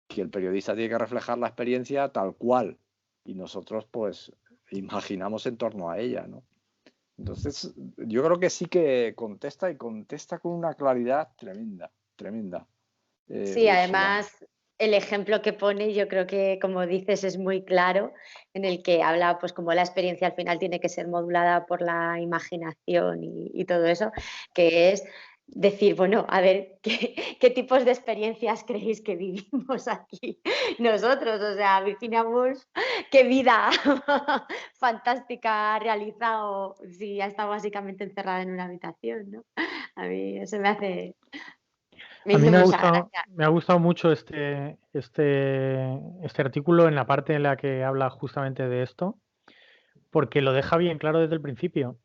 Que el periodista tiene que reflejar la experiencia tal cual y nosotros pues imaginamos en torno a ella, ¿no? Entonces yo creo que sí que contesta con una claridad tremenda. Sí, además el ejemplo que pone yo creo que, como dices, es muy claro, en el que habla pues como la experiencia al final tiene que ser modulada por la imaginación y todo eso, que es decir, bueno, a ver, ¿qué tipos de experiencias creéis que vivimos aquí nosotros? O sea, Virginia Woolf, ¿qué vida fantástica ha realizado si ha estado básicamente encerrada en una habitación, ¿no? A mí eso me A mí hizo mucha gracia. me ha gustado mucho este artículo en la parte en la que habla justamente de esto, porque lo deja bien claro desde el principio.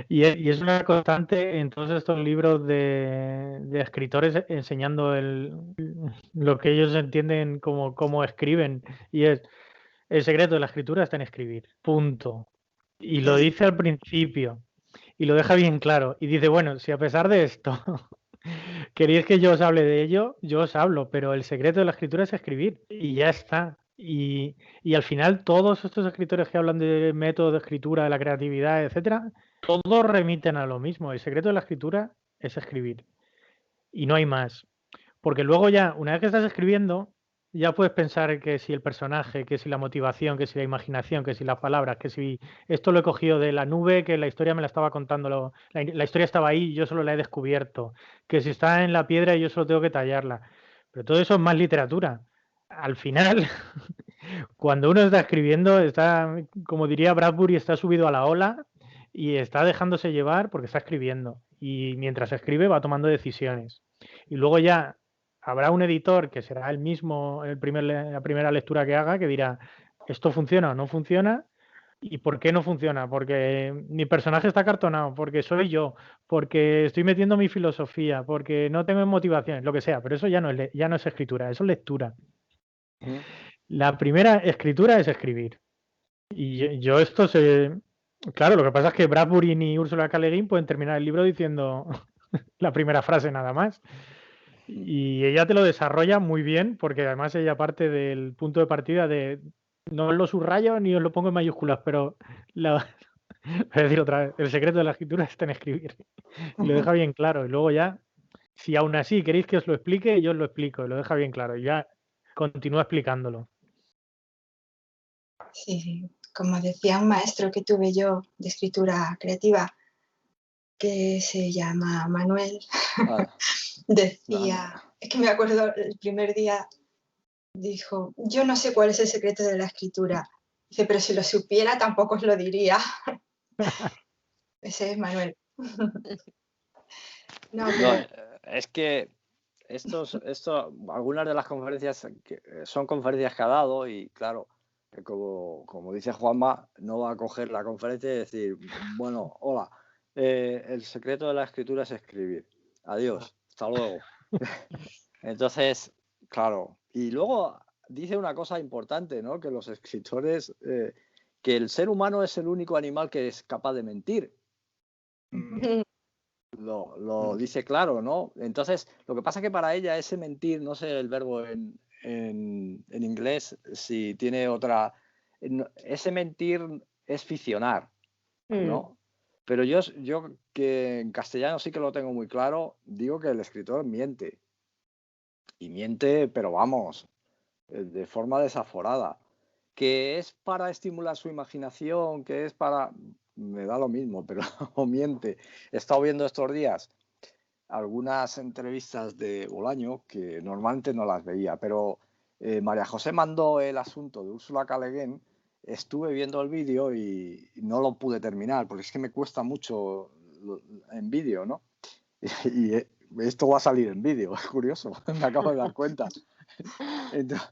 Y es una constante en todos estos libros de escritores enseñando lo que ellos entienden como escriben. Y es, el secreto de la escritura está en escribir, punto. Y lo dice al principio y lo deja bien claro. Y dice, bueno, si a pesar de esto queréis que yo os hable de ello, yo os hablo, pero el secreto de la escritura es escribir y ya está. Y al final todos estos escritores que hablan de método de escritura, de la creatividad, etcétera, todos remiten a lo mismo. El secreto de la escritura es escribir y no hay más. Porque luego ya, una vez que estás escribiendo, ya puedes pensar que si el personaje, que si la motivación, que si la imaginación, que si las palabras, que si esto lo he cogido de la nube, que la historia me la estaba contando, la historia estaba ahí y yo solo la he descubierto, que si está en la piedra y yo solo tengo que tallarla. Pero todo eso es más literatura. Al final, cuando uno está escribiendo, está, como diría Bradbury, está subido a la ola y está dejándose llevar porque está escribiendo. Y mientras escribe va tomando decisiones. Y luego ya habrá un editor que será el mismo, la primera lectura que haga, que dirá, ¿esto funciona o no funciona? ¿Y por qué no funciona? Porque mi personaje está cartonado, porque soy yo, porque estoy metiendo mi filosofía, porque no tengo motivaciones, lo que sea, pero eso ya no es escritura, eso es lectura. La primera escritura es escribir. Y yo esto sé... Claro, lo que pasa es que Bradbury ni Ursula K. Le Guin pueden terminar el libro diciendo la primera frase nada más. Y ella te lo desarrolla muy bien, porque además ella parte del punto de partida de no lo subrayo ni os lo pongo en mayúsculas, pero voy a decir otra vez, el secreto de la escritura está en escribir. Y lo deja bien claro. Y luego ya, si aún así queréis que os lo explique, yo os lo explico. Y lo deja bien claro. Y ya continúa explicándolo. Sí, como decía un maestro que tuve yo de escritura creativa, que se llama Manuel, decía, es que me acuerdo el primer día, dijo, yo no sé cuál es el secreto de la escritura. Dice, pero si lo supiera tampoco os lo diría. Ese es Manuel. No, es que algunas de las conferencias son conferencias que ha dado y claro, como dice Juanma, no va a coger la conferencia y decir, bueno, hola, el secreto de la escritura es escribir. Adiós, hasta luego. Entonces, claro, y luego dice una cosa importante, ¿no? Que los escritores, que el ser humano es el único animal que es capaz de mentir. Lo dice claro, ¿no? Entonces, lo que pasa es que para ella ese mentir, no sé el verbo en inglés, si tiene otra... Ese mentir es ficcionar, ¿no? Pero yo que en castellano sí que lo tengo muy claro, digo que el escritor miente. Y miente, pero vamos, de forma desaforada. Que es para estimular su imaginación, que es para... Me da lo mismo, pero miente. He estado viendo estos días algunas entrevistas de Bolaño que normalmente no las veía, pero María José mandó el asunto de Ursula K. Le Guin, estuve viendo el vídeo y no lo pude terminar, porque es que me cuesta mucho en vídeo, ¿no? Y esto va a salir en vídeo, es curioso, me acabo de dar cuenta. Entonces,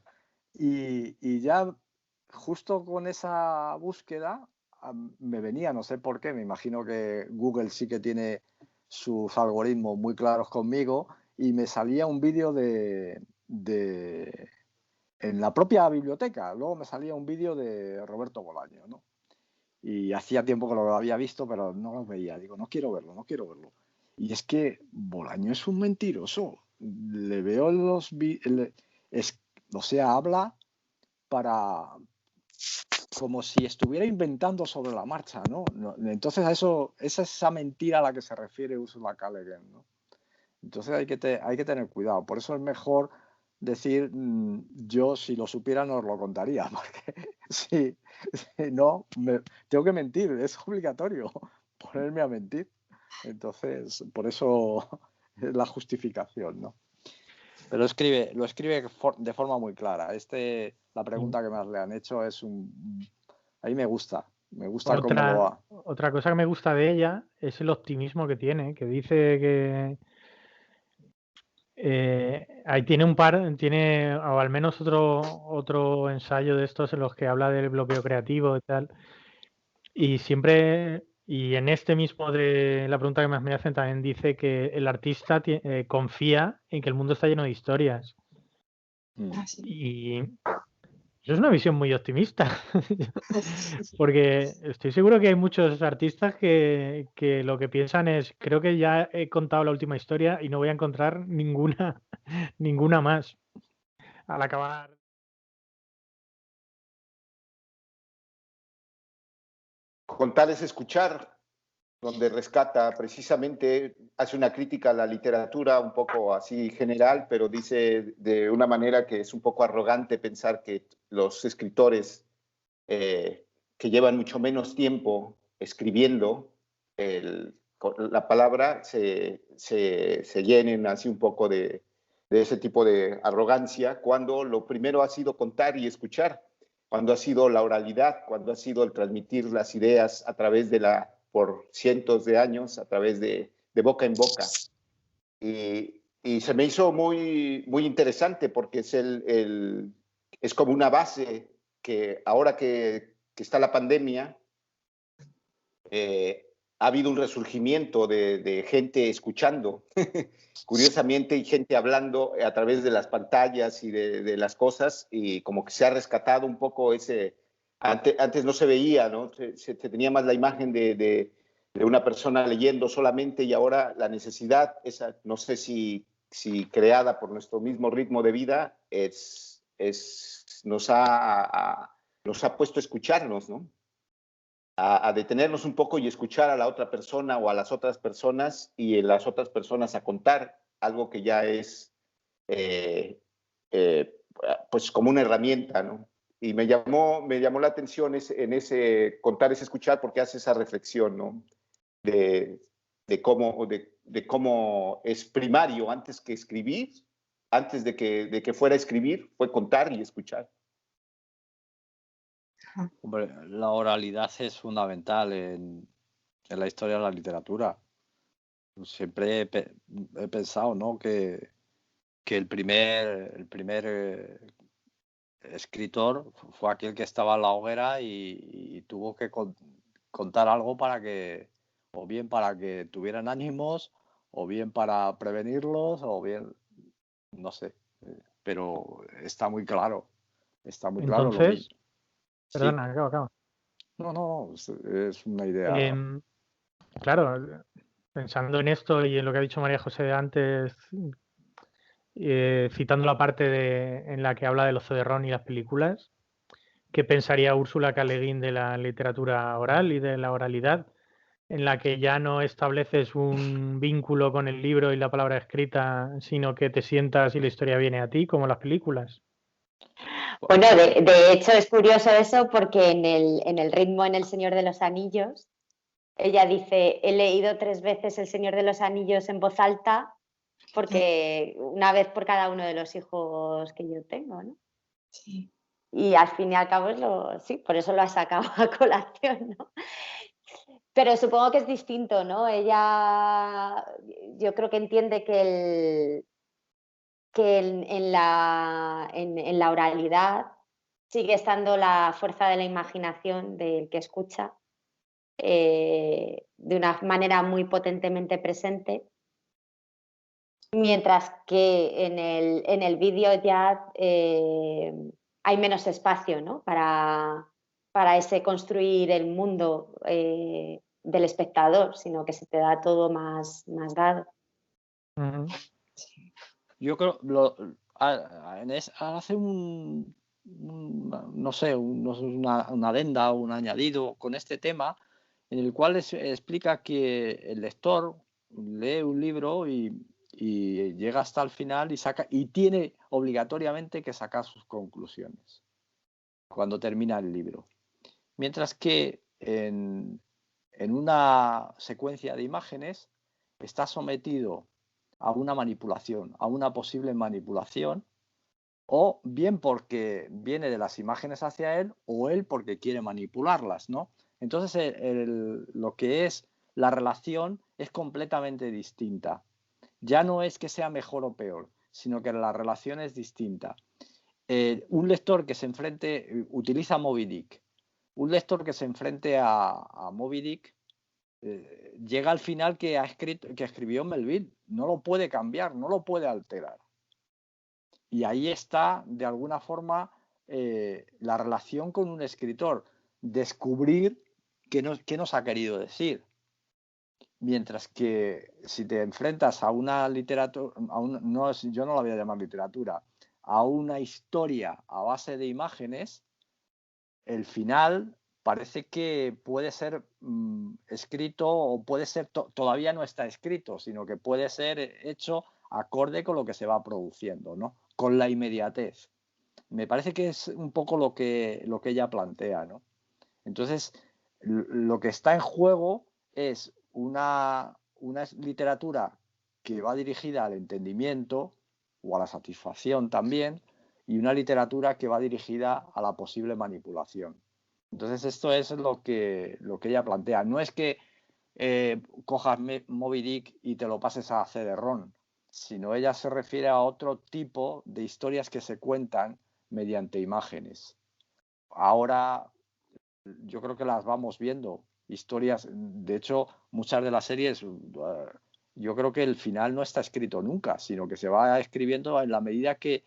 y ya justo con esa búsqueda me venía, no sé por qué, me imagino que Google sí que tiene sus algoritmos muy claros conmigo y me salía un vídeo en la propia biblioteca, luego me salía un vídeo de Roberto Bolaño, ¿no? Y hacía tiempo que lo había visto, pero no lo veía, digo, no quiero verlo. Y es que Bolaño es un mentiroso, le veo o sea, habla como si estuviera inventando sobre la marcha, ¿no? Entonces esa es esa mentira a la que se refiere Ursula K. Le Guin, ¿no? Entonces hay que tener cuidado. Por eso es mejor decir, yo si lo supiera no os lo contaría, porque si no, tengo que mentir, es obligatorio ponerme a mentir. Entonces, por eso es la justificación, ¿no? Pero lo escribe de forma muy clara. La pregunta que más le han hecho a mí me gusta cómo lo ha. Otra cosa que me gusta de ella es el optimismo que tiene, que dice que ahí tiene o al menos otro ensayo de estos en los que habla del bloqueo creativo y tal. Y en este mismo de la pregunta que más me hacen, también dice que el artista confía en que el mundo está lleno de historias. Y eso es una visión muy optimista. Porque estoy seguro que hay muchos artistas que lo que piensan es, creo que ya he contado la última historia y no voy a encontrar ninguna más al acabar. Contar es escuchar, donde rescata precisamente, hace una crítica a la literatura un poco así general, pero dice de una manera que es un poco arrogante pensar que los escritores que llevan mucho menos tiempo escribiendo la palabra se llenen así un poco de ese tipo de arrogancia, cuando lo primero ha sido contar y escuchar, cuando ha sido la oralidad, cuando ha sido el transmitir las ideas a través por cientos de años, a través de boca en boca. Y se me hizo muy, muy interesante porque es como una base que ahora que está la pandemia, ha habido un resurgimiento de gente escuchando, curiosamente, y gente hablando a través de las pantallas y de las cosas, y como que se ha rescatado un poco antes no se veía, ¿no? Se tenía más la imagen de una persona leyendo solamente, y ahora la necesidad, no sé si creada por nuestro mismo ritmo de vida, nos ha puesto a escucharnos, ¿no? A detenernos un poco y escuchar a la otra persona o a las otras personas, y en las otras personas a contar algo que ya es pues como una herramienta, ¿no? Y me llamó la atención en ese contar es escuchar, porque hace esa reflexión, ¿no? De cómo es primario, antes que escribir, antes de que fuera a escribir, fue contar y escuchar. Hombre, la oralidad es fundamental en la historia de la literatura. Siempre he pensado, ¿no? que el primer escritor fue aquel que estaba en la hoguera y tuvo que contar algo o bien para que tuvieran ánimos, o bien para prevenirlos, o bien, no sé, pero está muy claro lo Entonces, mismo. perdona, Sí. acaba. No, es una idea. Claro, pensando en esto y en lo que ha dicho María José antes, citando la parte en la que habla del CD-ROM y las películas, ¿qué pensaría Úrsula K. Le Guin de la literatura oral y de la oralidad, en la que ya no estableces un vínculo con el libro y la palabra escrita, sino que te sientas y la historia viene a ti, como las películas? Bueno, de hecho es curioso eso, porque en el ritmo en El Señor de los Anillos, ella dice, he leído 3 veces El Señor de los Anillos en voz alta, porque una vez por cada uno de los hijos que yo tengo, ¿no? Sí. Y al fin y al cabo sí, por eso lo ha sacado a colación, ¿no? Pero supongo que es distinto, ¿no? Ella, yo creo que entiende que en la oralidad sigue estando la fuerza de la imaginación del que escucha, de una manera muy potentemente presente, mientras que en el vídeo ya hay menos espacio, ¿no? para ese construir el mundo del espectador, sino que se te da todo más dado. Uh-huh. Yo creo hace no sé, una adenda o un añadido con este tema, en el cual explica que el lector lee un libro y llega hasta el final y tiene obligatoriamente que sacar sus conclusiones cuando termina el libro. Mientras que en en una secuencia de imágenes está sometido a una manipulación, a una posible manipulación, o bien porque viene de las imágenes hacia él, o él porque quiere manipularlas, ¿no? Entonces, lo que es la relación es completamente distinta. Ya no es que sea mejor o peor, sino que la relación es distinta. Un lector que se enfrente, utiliza Moby Dick, un lector que se enfrente a Moby Dick, llega al final que escribió Melville, no lo puede cambiar, no lo puede alterar. Y ahí está, de alguna forma, la relación con un escritor, descubrir qué nos ha querido decir. Mientras que si te enfrentas a una literatura, yo no la voy a llamar literatura, a una historia a base de imágenes, el final parece que puede ser escrito, o puede ser, todavía no está escrito, sino que puede ser hecho acorde con lo que se va produciendo, ¿no? Con la inmediatez. Me parece que es un poco lo que ella plantea, ¿no? Entonces, lo que está en juego es una literatura que va dirigida al entendimiento o a la satisfacción también, y una literatura que va dirigida a la posible manipulación. Entonces, esto es lo que ella plantea. No es que cojas Moby Dick y te lo pases a CD-ROM, sino ella se refiere a otro tipo de historias que se cuentan mediante imágenes. Ahora yo creo que las vamos viendo, historias, de hecho, muchas de las series, yo creo que el final no está escrito nunca, sino que se va escribiendo en la medida que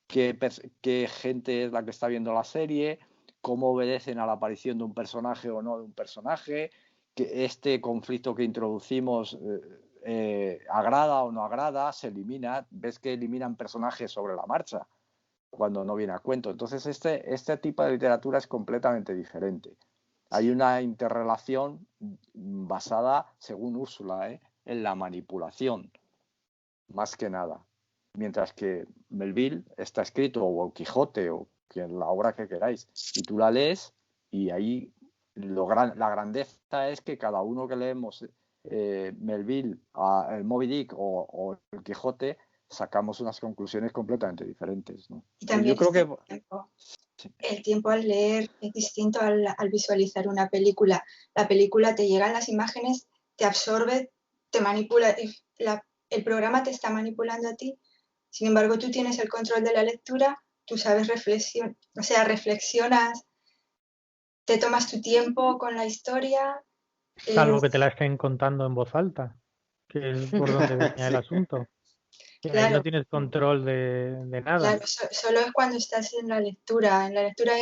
gente es la que está viendo la serie, cómo obedecen a la aparición de un personaje o no de un personaje, que este conflicto que introducimos agrada o no agrada, se elimina, ves que eliminan personajes sobre la marcha cuando no viene a cuento. Entonces, este tipo de literatura es completamente diferente. Hay una interrelación basada, según Úrsula, en la manipulación, más que nada. Mientras que Melville está escrito, o Quijote, o la obra que queráis, y tú la lees, y ahí la grandeza es que cada uno que leemos Melville, el Moby Dick o el Quijote, sacamos unas conclusiones completamente diferentes, ¿no? Y también yo creo que el tiempo al leer es distinto al visualizar una película. La película te llegan las imágenes, te absorbe, te manipula, el programa te está manipulando a ti. Sin embargo, tú tienes el control de la lectura, tú sabes reflexionas, te tomas tu tiempo con la historia. Salvo que te la estén contando en voz alta, que es por donde venía el asunto. Que ahí no tienes control de nada. Claro, solo es cuando estás en la lectura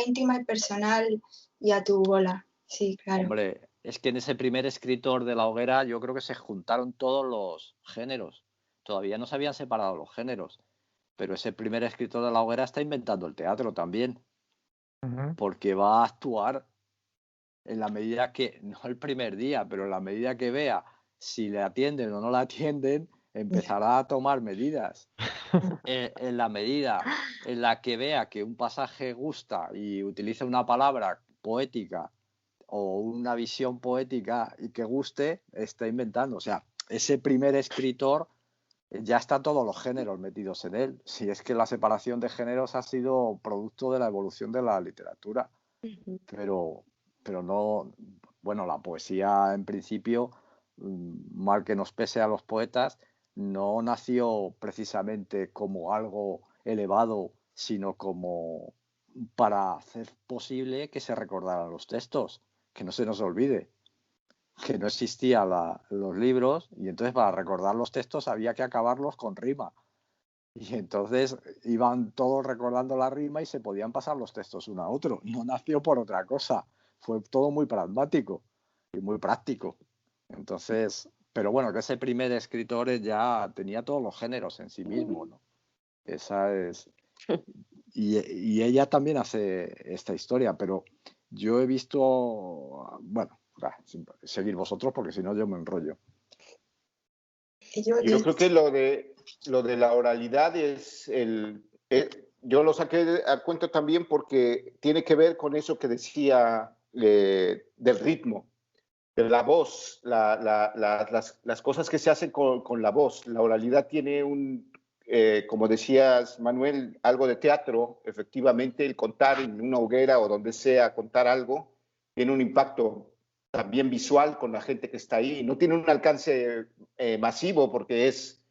íntima y personal y a tu bola. Sí, claro. Hombre, es que en ese primer escritor de La Hoguera yo creo que se juntaron todos los géneros. Todavía no se habían separado los géneros. Pero ese primer escritor de La Hoguera está inventando el teatro también. Porque va a actuar en la medida que, no el primer día, pero en la medida que vea si le atienden o no le atienden, empezará a tomar medidas. En la medida en la que vea que un pasaje gusta y utiliza una palabra poética o una visión poética y que guste, está inventando. O sea, ese primer escritor ya está todos los géneros metidos en él. Si es que la separación de géneros ha sido producto de la evolución de la literatura. Pero no, bueno, la poesía en principio, mal que nos pese a los poetas, no nació precisamente como algo elevado, sino como para hacer posible que se recordaran los textos, que no se nos olvide que no existían los libros, y entonces para recordar los textos había que acabarlos con rima. Y entonces iban todos recordando la rima y se podían pasar los textos uno a otro. No nació por otra cosa. Fue todo muy pragmático y muy práctico. Entonces, pero bueno, que ese primer escritor ya tenía todos los géneros en sí mismo, ¿no? Esa es. Y ella también hace esta historia, pero yo he visto, bueno, seguir vosotros porque si no yo me enrollo. Yo creo que lo de la oralidad yo lo saqué a cuento también porque tiene que ver con eso que decía del ritmo. la voz, las cosas que se hacen con la voz. La oralidad tiene como decías, Manuel, algo de teatro. Efectivamente, el contar en una hoguera o donde sea, contar algo, tiene un impacto también visual con la gente que está ahí. No tiene un alcance masivo porque es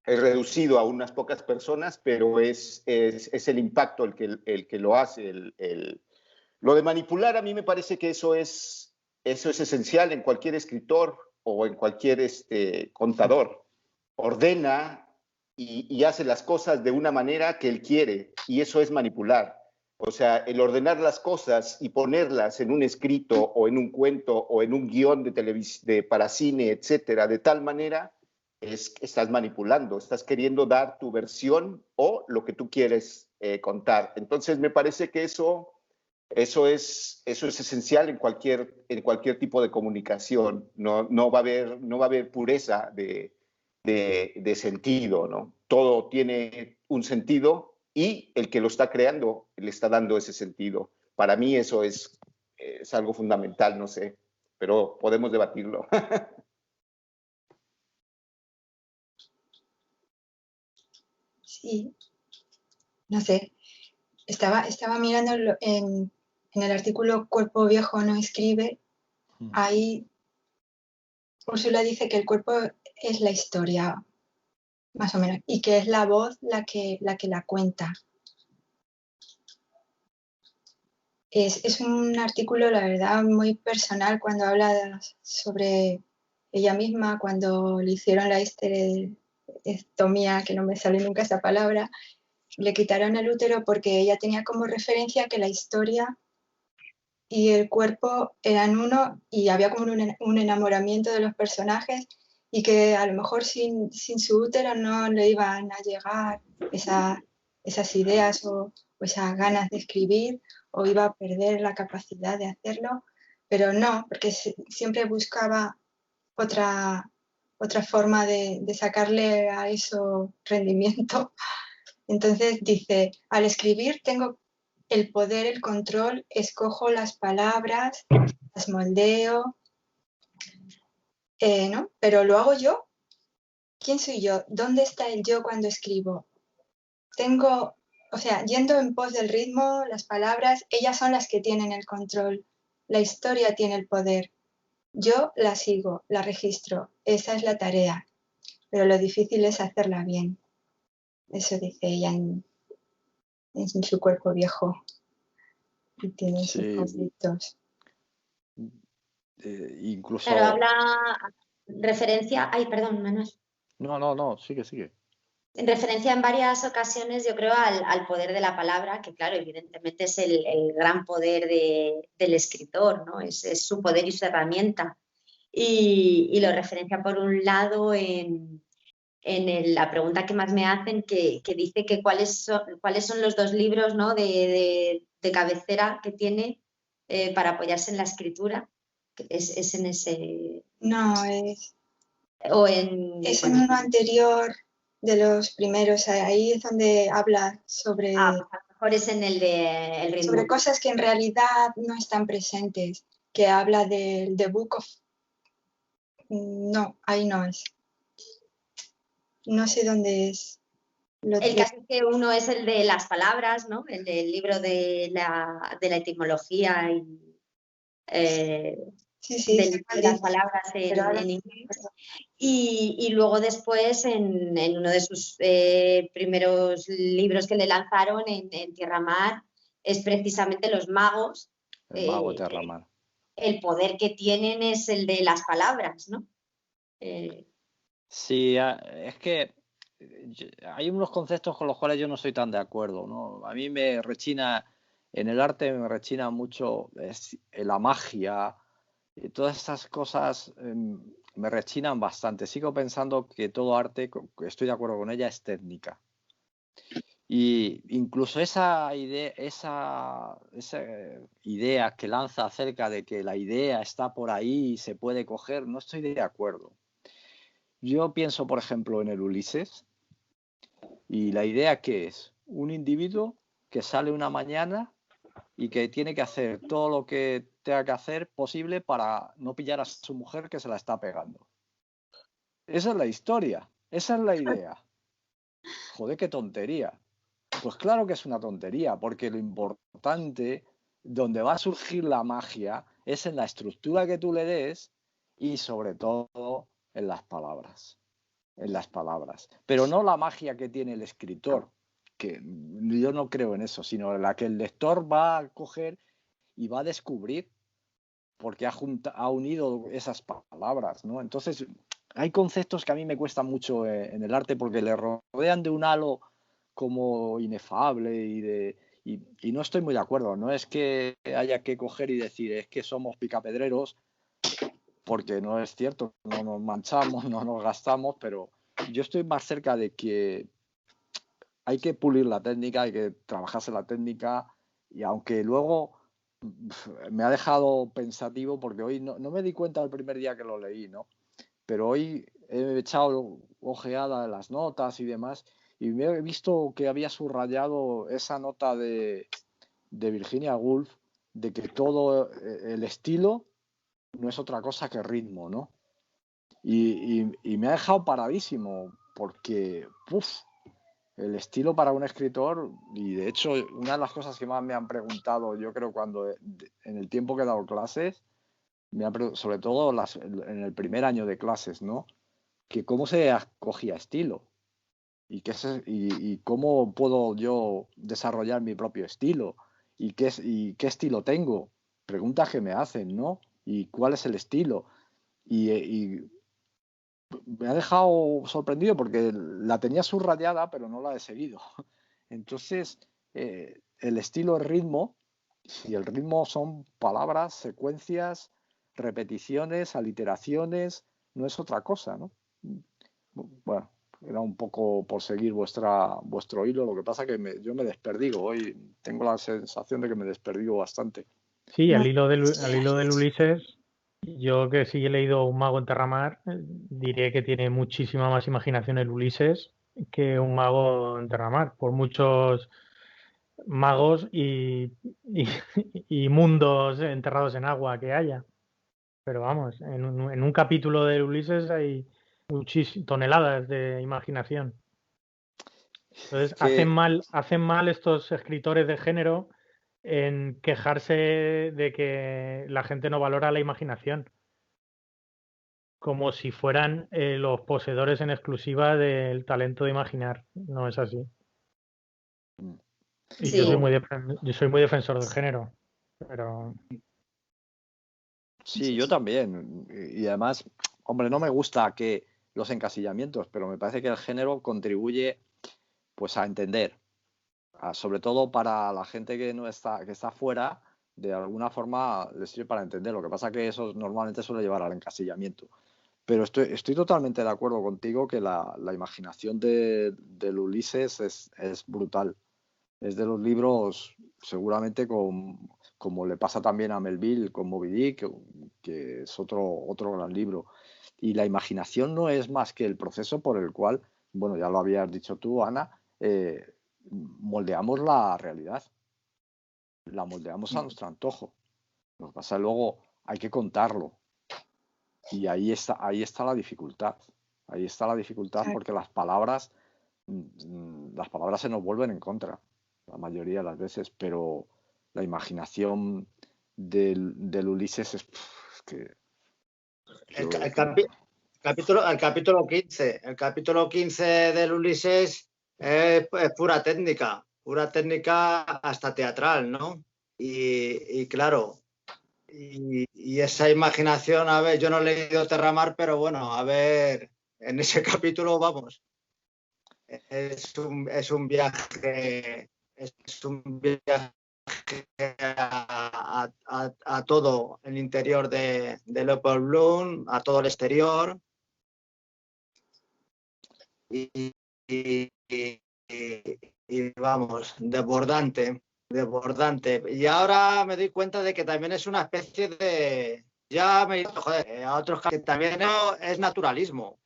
reducido a unas pocas personas, pero es el impacto el que lo hace. Lo de manipular, a mí me parece que eso es esencial en cualquier escritor o en cualquier contador. Ordena y hace las cosas de una manera que él quiere, y eso es manipular. O sea, el ordenar las cosas y ponerlas en un escrito o en un cuento o en un guión para cine, etcétera, de tal manera estás manipulando, estás queriendo dar tu versión o lo que tú quieres contar. Entonces, me parece que eso es esencial en cualquier tipo de comunicación. No va a haber pureza de sentido, ¿no? Todo tiene un sentido y el que lo está creando le está dando ese sentido. Para mí eso es algo fundamental, no sé, pero podemos debatirlo. Sí, no sé. Estaba mirando en el artículo Cuerpo Viejo no escribe. Ahí Úrsula dice que el cuerpo es la historia, más o menos, y que es la voz la que la cuenta. Es un artículo, la verdad, muy personal cuando habla sobre ella misma, cuando le hicieron la histerectomía, que no me sale nunca esa palabra, le quitaron el útero porque ella tenía como referencia que la historia y el cuerpo eran uno y había como un enamoramiento de los personajes y que a lo mejor sin su útero no le iban a llegar esas ideas o esas ganas de escribir o iba a perder la capacidad de hacerlo, pero no, porque siempre buscaba otra forma de sacarle a eso rendimiento. Entonces dice, al escribir tengo el poder, el control, escojo las palabras, las moldeo, ¿no? Pero lo hago yo. ¿Quién soy yo? ¿Dónde está el yo cuando escribo? Yendo en pos del ritmo, las palabras, ellas son las que tienen el control. La historia tiene el poder. Yo la sigo, la registro. Esa es la tarea. Pero lo difícil es hacerla bien. Eso dice ella en su cuerpo viejo. Y tiene sus conflictos. Incluso... Pero habla referencia... Ay, perdón, Manuel. No, sigue. En referencia en varias ocasiones, yo creo, al poder de la palabra, que claro, evidentemente es el gran poder del escritor, ¿no? Es su poder y su herramienta. Y lo referencia por un lado en la pregunta que más me hacen, que dice que cuáles son los dos libros, ¿no? de cabecera que tiene para apoyarse en la escritura. Es en ese... No, es en uno anterior de los primeros. Ahí es donde habla sobre... pues a lo mejor es en el de El ritmo. Sobre cosas que en realidad no están presentes, que habla del The Book of... No, ahí no es. No sé dónde es. El caso es que uno es el de las palabras, ¿no? El del libro de la etimología y de las palabras en inglés. Y luego después en uno de sus primeros libros que le lanzaron en Tierra Mar es precisamente los magos. El mago Tierra Mar. El poder que tienen es el de las palabras, ¿no? Sí, es que hay unos conceptos con los cuales yo no estoy tan de acuerdo, ¿no? A mí me rechina, en el arte me rechina mucho la magia, y todas estas cosas me rechinan bastante. Sigo pensando que todo arte, estoy de acuerdo con ella, es técnica. Y incluso esa idea que lanza acerca de que la idea está por ahí y se puede coger, no estoy de acuerdo. Yo pienso, por ejemplo, en el Ulises, y la idea que es un individuo que sale una mañana y que tiene que hacer todo lo que tenga que hacer posible para no pillar a su mujer que se la está pegando. Esa es la historia, esa es la idea. Joder, qué tontería. Pues claro que es una tontería, porque lo importante, donde va a surgir la magia, es en la estructura que tú le des y sobre todo en las palabras. En las palabras. Pero no la magia que tiene el escritor, que yo no creo en eso, sino la que el lector va a coger y va a descubrir porque ha unido esas palabras, ¿no? Entonces, hay conceptos que a mí me cuestan mucho en el arte porque le rodean de un halo como inefable y no estoy muy de acuerdo. No es que haya que coger y decir es que somos picapedreros, porque no es cierto, no nos manchamos, no nos gastamos, pero yo estoy más cerca de que hay que pulir la técnica, hay que trabajarse la técnica y aunque luego me ha dejado pensativo porque hoy no me di cuenta el primer día que lo leí, ¿no? Pero hoy he echado ojeada en las notas y demás y me he visto que había subrayado esa nota de Virginia Woolf de que todo el estilo no es otra cosa que ritmo, ¿no? Y me ha dejado paradísimo porque el estilo para un escritor, y de hecho una de las cosas que más me han preguntado, yo creo cuando en el tiempo que he dado clases, sobre todo en el primer año de clases, ¿no? Que cómo se cogía estilo y cómo puedo yo desarrollar mi propio estilo y qué estilo tengo, preguntas que me hacen, ¿no? Y cuál es el estilo. Y me ha dejado sorprendido porque la tenía subrayada, pero no la he seguido. Entonces, el estilo es ritmo, y el ritmo son palabras, secuencias, repeticiones, aliteraciones, no es otra cosa, ¿no? Bueno, era un poco por seguir vuestro hilo, lo que pasa que yo me desperdigo, hoy tengo la sensación de que me desperdigo bastante. Sí, al hilo del Ulises, yo que sí he leído Un mago en Terramar, diré que tiene muchísima más imaginación el Ulises que Un mago en Terramar, por muchos magos y mundos enterrados en agua que haya. Pero vamos, en un capítulo de Ulises hay toneladas de imaginación. Entonces, hacen mal estos escritores de género en quejarse de que la gente no valora la imaginación, como si fueran los poseedores en exclusiva del talento de imaginar. No es así. Y Sí. yo soy muy defensor del género, pero... Sí, yo también. Y además, hombre, no me gusta que los encasillamientos, pero me parece que el género contribuye pues a entender, sobre todo para la gente que está fuera, de alguna forma les sirve para entender. Lo que pasa que eso normalmente suele llevar al encasillamiento. Pero estoy totalmente de acuerdo contigo que la imaginación del Ulises es brutal. Es de los libros, seguramente, como le pasa también a Melville con Moby Dick, que es otro gran libro. Y la imaginación no es más que el proceso por el cual, bueno, ya lo habías dicho tú, Ana, moldeamos la realidad. La moldeamos a nuestro antojo. Lo que pasa es que luego hay que contarlo. Y ahí está la dificultad. Ahí está la dificultad porque las palabras se nos vuelven en contra la mayoría de las veces, pero la imaginación del Ulises es que... El capítulo 15. El capítulo 15 del Ulises es pura técnica hasta teatral, ¿no? Y claro, y esa imaginación, a ver, yo no he leído Terramar, pero bueno, a ver, en ese capítulo, vamos, es un viaje a todo el interior de Leopold Bloom, a todo el exterior. Y vamos, desbordante. Y ahora me doy cuenta de que también es una especie de... Ya me he dicho, joder, a otros que también es naturalismo.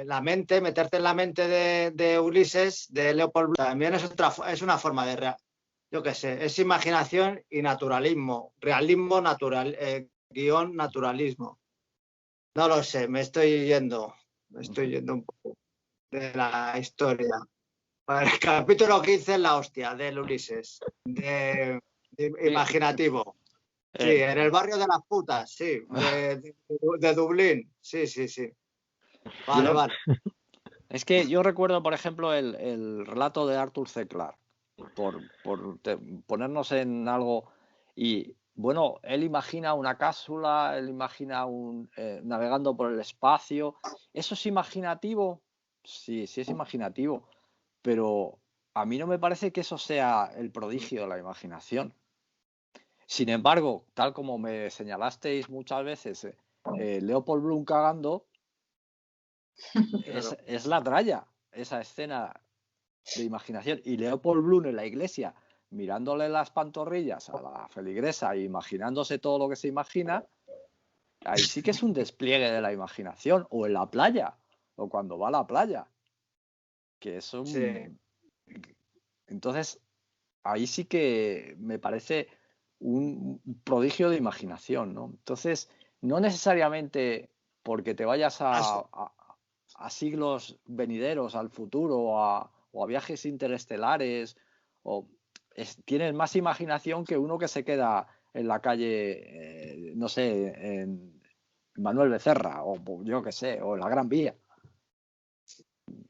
La mente, meterte en la mente de Ulises, de Leopold Bloom, también es una forma yo qué sé, es imaginación y naturalismo, realismo natural, guión naturalismo. No lo sé, me estoy yendo un poco de la historia. El capítulo 15 es la hostia del Ulises, imaginativo. Sí, en el barrio de las putas, sí, de Dublín, sí. Vale. Es que yo recuerdo, por ejemplo, el relato de Arthur C. Clarke, por ponernos en algo. Y bueno, él imagina una cápsula, él imagina navegando por el espacio. ¿Eso es imaginativo? Sí es imaginativo. Pero a mí no me parece que eso sea el prodigio de la imaginación. Sin embargo, tal como me señalasteis muchas veces, Leopold Bloom cagando es la tralla, esa escena de imaginación. Y Leopold Bloom en la iglesia, mirándole las pantorrillas a la feligresa e imaginándose todo lo que se imagina, ahí sí que es un despliegue de la imaginación. O en la playa, o cuando va a la playa, que es un... Sí. Entonces, ahí sí que me parece un prodigio de imaginación, ¿no? Entonces, no necesariamente porque te vayas a siglos venideros, al futuro, o a viajes interestelares, tienes más imaginación que uno que se queda en la calle, no sé, en Manuel Becerra, o yo qué sé, o en la Gran Vía.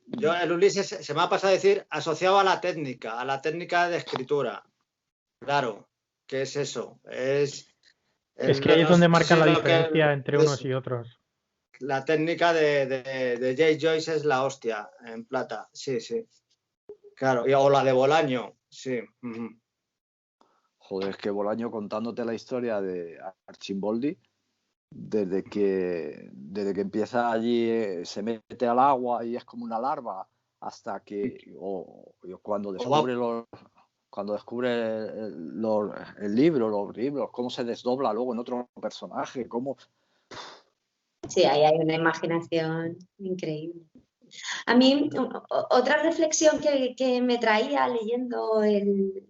Yo, el Ulises, se me ha pasado a decir asociado a la técnica de escritura. Claro, ¿qué es eso? Es que ahí es donde marcan la diferencia entre unos y otros. La técnica de Jay Joyce es la hostia, en plata, sí. Claro, o la de Bolaño, sí. Joder, es que Bolaño, contándote la historia de Archimboldi, desde que empieza allí, se mete al agua y es como una larva, hasta que cuando descubre el libro, los libros, cómo se desdobla luego en otro personaje, cómo... Sí, ahí hay una imaginación increíble. A mí, otra reflexión que me traía leyendo el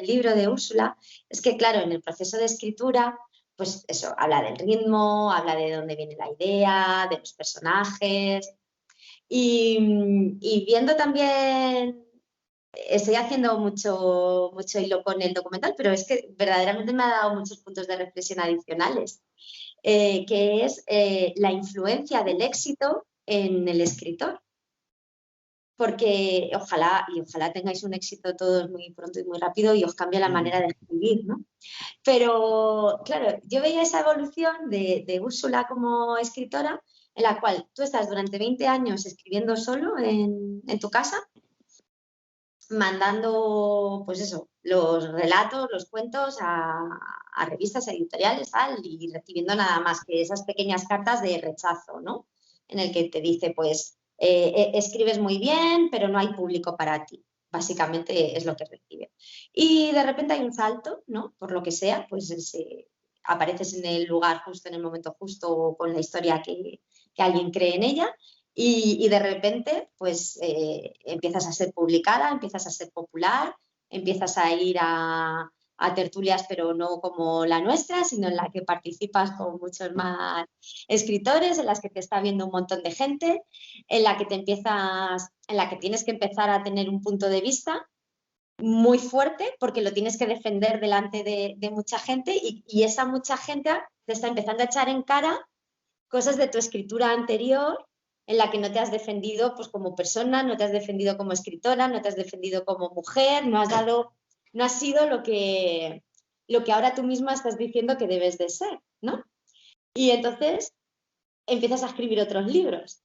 libro de Úrsula es que, claro, en el proceso de escritura, pues eso, habla del ritmo, habla de dónde viene la idea, de los personajes. Y viendo también, estoy haciendo mucho hilo con el documental, pero es que verdaderamente me ha dado muchos puntos de reflexión adicionales, que es la influencia del éxito en el escritor. Porque ojalá tengáis un éxito todos muy pronto y muy rápido y os cambie la manera de escribir, ¿no? Pero, claro, yo veía esa evolución de Úrsula como escritora, en la cual tú estás durante 20 años escribiendo solo en tu casa, mandando, pues eso, los relatos, los cuentos a revistas, a editoriales, tal, y recibiendo nada más que esas pequeñas cartas de rechazo, ¿no? En el que te dice, pues, escribes muy bien, pero no hay público para ti. Básicamente es lo que recibe. Y de repente hay un salto, ¿no? Por lo que sea, pues apareces en el lugar justo, en el momento justo, o con la historia que alguien cree en ella. Y de repente, pues empiezas a ser publicada, empiezas a ser popular, empiezas a ir a tertulias, pero no como la nuestra, sino en la que participas con muchos más escritores, en las que te está viendo un montón de gente, en la que tienes que empezar a tener un punto de vista muy fuerte porque lo tienes que defender delante de mucha gente y esa mucha gente te está empezando a echar en cara cosas de tu escritura anterior en la que no te has defendido pues, como persona, no te has defendido como escritora, no te has defendido como mujer, no has sido lo que ahora tú misma estás diciendo que debes de ser, ¿no? Y entonces empiezas a escribir otros libros.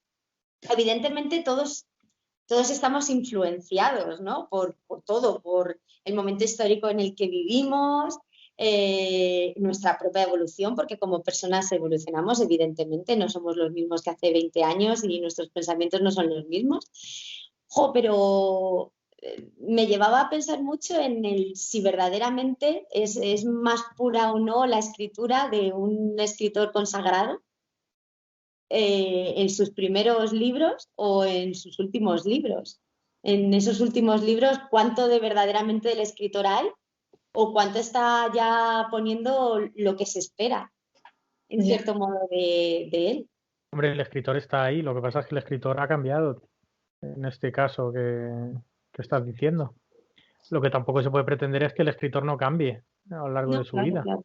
Evidentemente todos estamos influenciados, ¿no? Por todo, por el momento histórico en el que vivimos, nuestra propia evolución, porque como personas evolucionamos, evidentemente, no somos los mismos que hace 20 años y nuestros pensamientos no son los mismos. Pero me llevaba a pensar mucho en si verdaderamente es más pura o no la escritura de un escritor consagrado en sus primeros libros o en sus últimos libros. en esos últimos libros, cuánto de verdaderamente del escritor hay o cuánto está ya poniendo lo que se espera, en cierto modo, de él. Hombre, el escritor está ahí, lo que pasa es que el escritor ha cambiado en este caso que estás diciendo. Lo que tampoco se puede pretender es que el escritor no cambie a lo largo de su vida. Claro.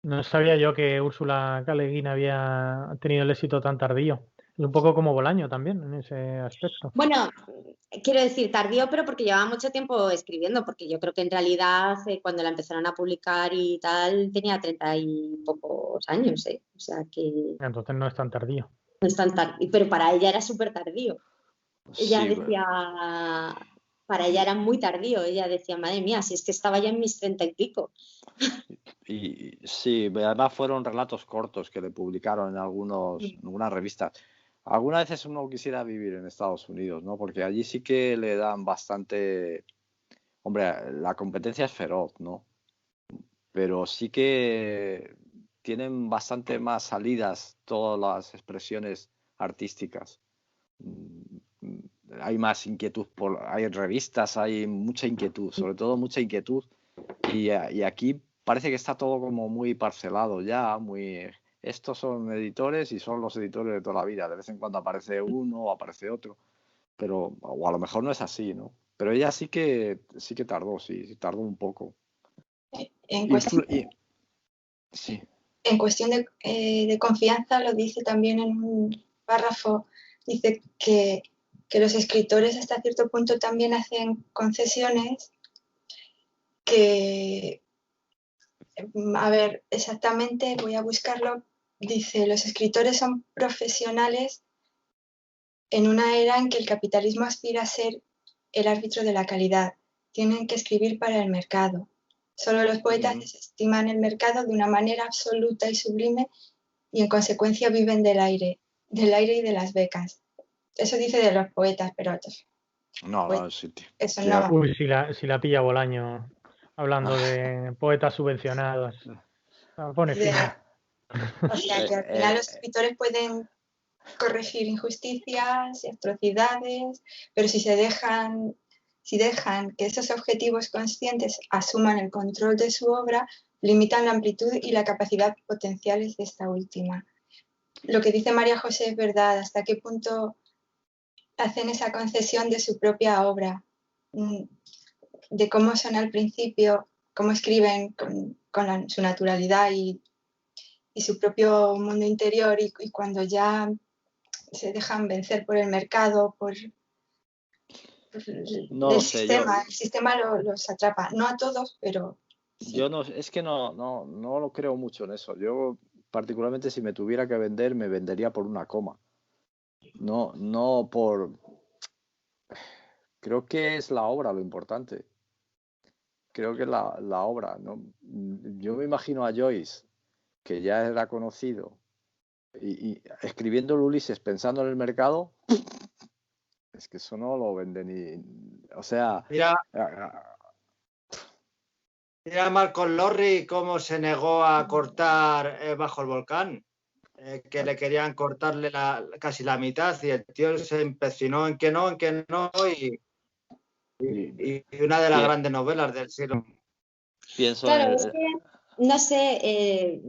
No sabía yo que Úrsula K. Le Guin había tenido el éxito tan tardío. Es un poco como Bolaño también en ese aspecto. Bueno, quiero decir tardío, pero porque llevaba mucho tiempo escribiendo, porque yo creo que en realidad cuando la empezaron a publicar y tal tenía 30 y pocos años, o sea que Entonces no es tan tardío. no es tan tardío, pero para ella era súper tardío. Ella Sí, decía, para ella era muy tardío, ella decía, madre mía, si es que estaba ya en mis 30 y pico. y sí, además fueron relatos cortos que le publicaron en algunas revistas. Algunas veces uno quisiera vivir en Estados Unidos, ¿no? Porque allí sí que le dan bastante... Hombre, la competencia es feroz, ¿no? Pero sí que tienen bastante más salidas todas las expresiones artísticas. Hay más inquietud, hay revistas, hay mucha inquietud, sobre todo mucha inquietud. Y aquí parece que está todo como muy parcelado ya, muy... Estos son editores y son los editores de toda la vida. De vez en cuando aparece uno o aparece otro, pero o a lo mejor no es así, ¿no? Pero ella sí que tardó, sí tardó un poco. En cuestión, Sí. en cuestión de confianza, lo dice también en un párrafo, dice que los escritores hasta cierto punto también hacen concesiones que, a ver, exactamente, voy a buscarlo, dice, los escritores son profesionales en una era en que el capitalismo aspira a ser el árbitro de la calidad. Tienen que escribir para el mercado. Solo los poetas desestiman el mercado de una manera absoluta y sublime y en consecuencia viven del aire y de las becas. Eso dice de los poetas, pero No, sí, eso sí, no. Uy, si la pilla Bolaño hablando de poetas subvencionados. Pone fina. O sea que al final los escritores pueden corregir injusticias y atrocidades, pero si dejan que esos objetivos conscientes asuman el control de su obra, limitan la amplitud y la capacidad potenciales de esta última. Lo que dice María José es verdad, hasta qué punto hacen esa concesión de su propia obra, de cómo son al principio, cómo escriben con su naturalidad y su propio mundo interior y cuando ya se dejan vencer por el mercado, por no el lo sé, sistema. El sistema los atrapa, no a todos, pero sí. Yo no, es que no lo creo mucho en eso. Yo, particularmente, si me tuviera que vender, me vendería por una coma. No por... Creo que es la obra lo importante. Creo que es la obra, ¿no? Yo me imagino a Joyce, que ya era conocido, y escribiendo el Ulises pensando en el mercado, es que eso no lo vende ni... O sea... Mira Marcos Lorry cómo se negó a cortar Bajo el Volcán, que le querían cortarle casi la mitad y el tío se empecinó en que no, y una de las grandes novelas del siglo. Pienso claro, es que no sé,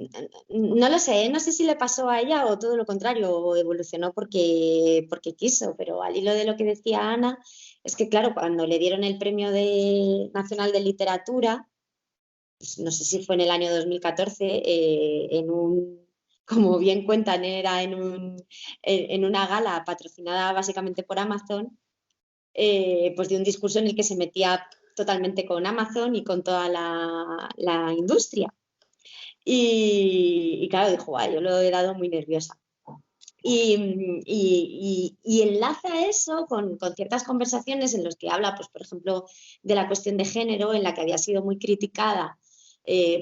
no lo sé, no sé si le pasó a ella o todo lo contrario, o evolucionó porque quiso, pero al hilo de lo que decía Ana, es que claro, cuando le dieron el Premio Nacional de Literatura, pues, no sé si fue en el año 2014, como bien cuentan, era en una gala patrocinada básicamente por Amazon, pues de un discurso en el que se metía totalmente con Amazon y con toda la industria. Y claro, dijo, yo lo he dado muy nerviosa. Y enlaza eso con ciertas conversaciones en las que habla, pues, por ejemplo, de la cuestión de género, en la que había sido muy criticada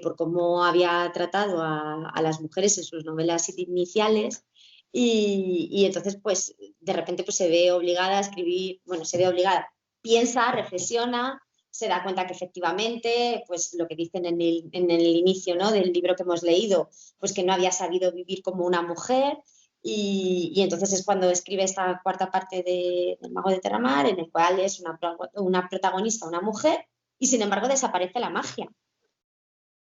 por cómo había tratado a las mujeres en sus novelas iniciales. Y entonces, pues, de repente pues, se ve obligada a escribir, bueno, se ve obligada, piensa, reflexiona, se da cuenta que efectivamente, pues lo que dicen en el inicio, ¿no?, del libro que hemos leído, pues que no había sabido vivir como una mujer Y entonces es cuando escribe esta cuarta parte del Mago de Terramar, en el cual es una protagonista, una mujer, y sin embargo desaparece la magia.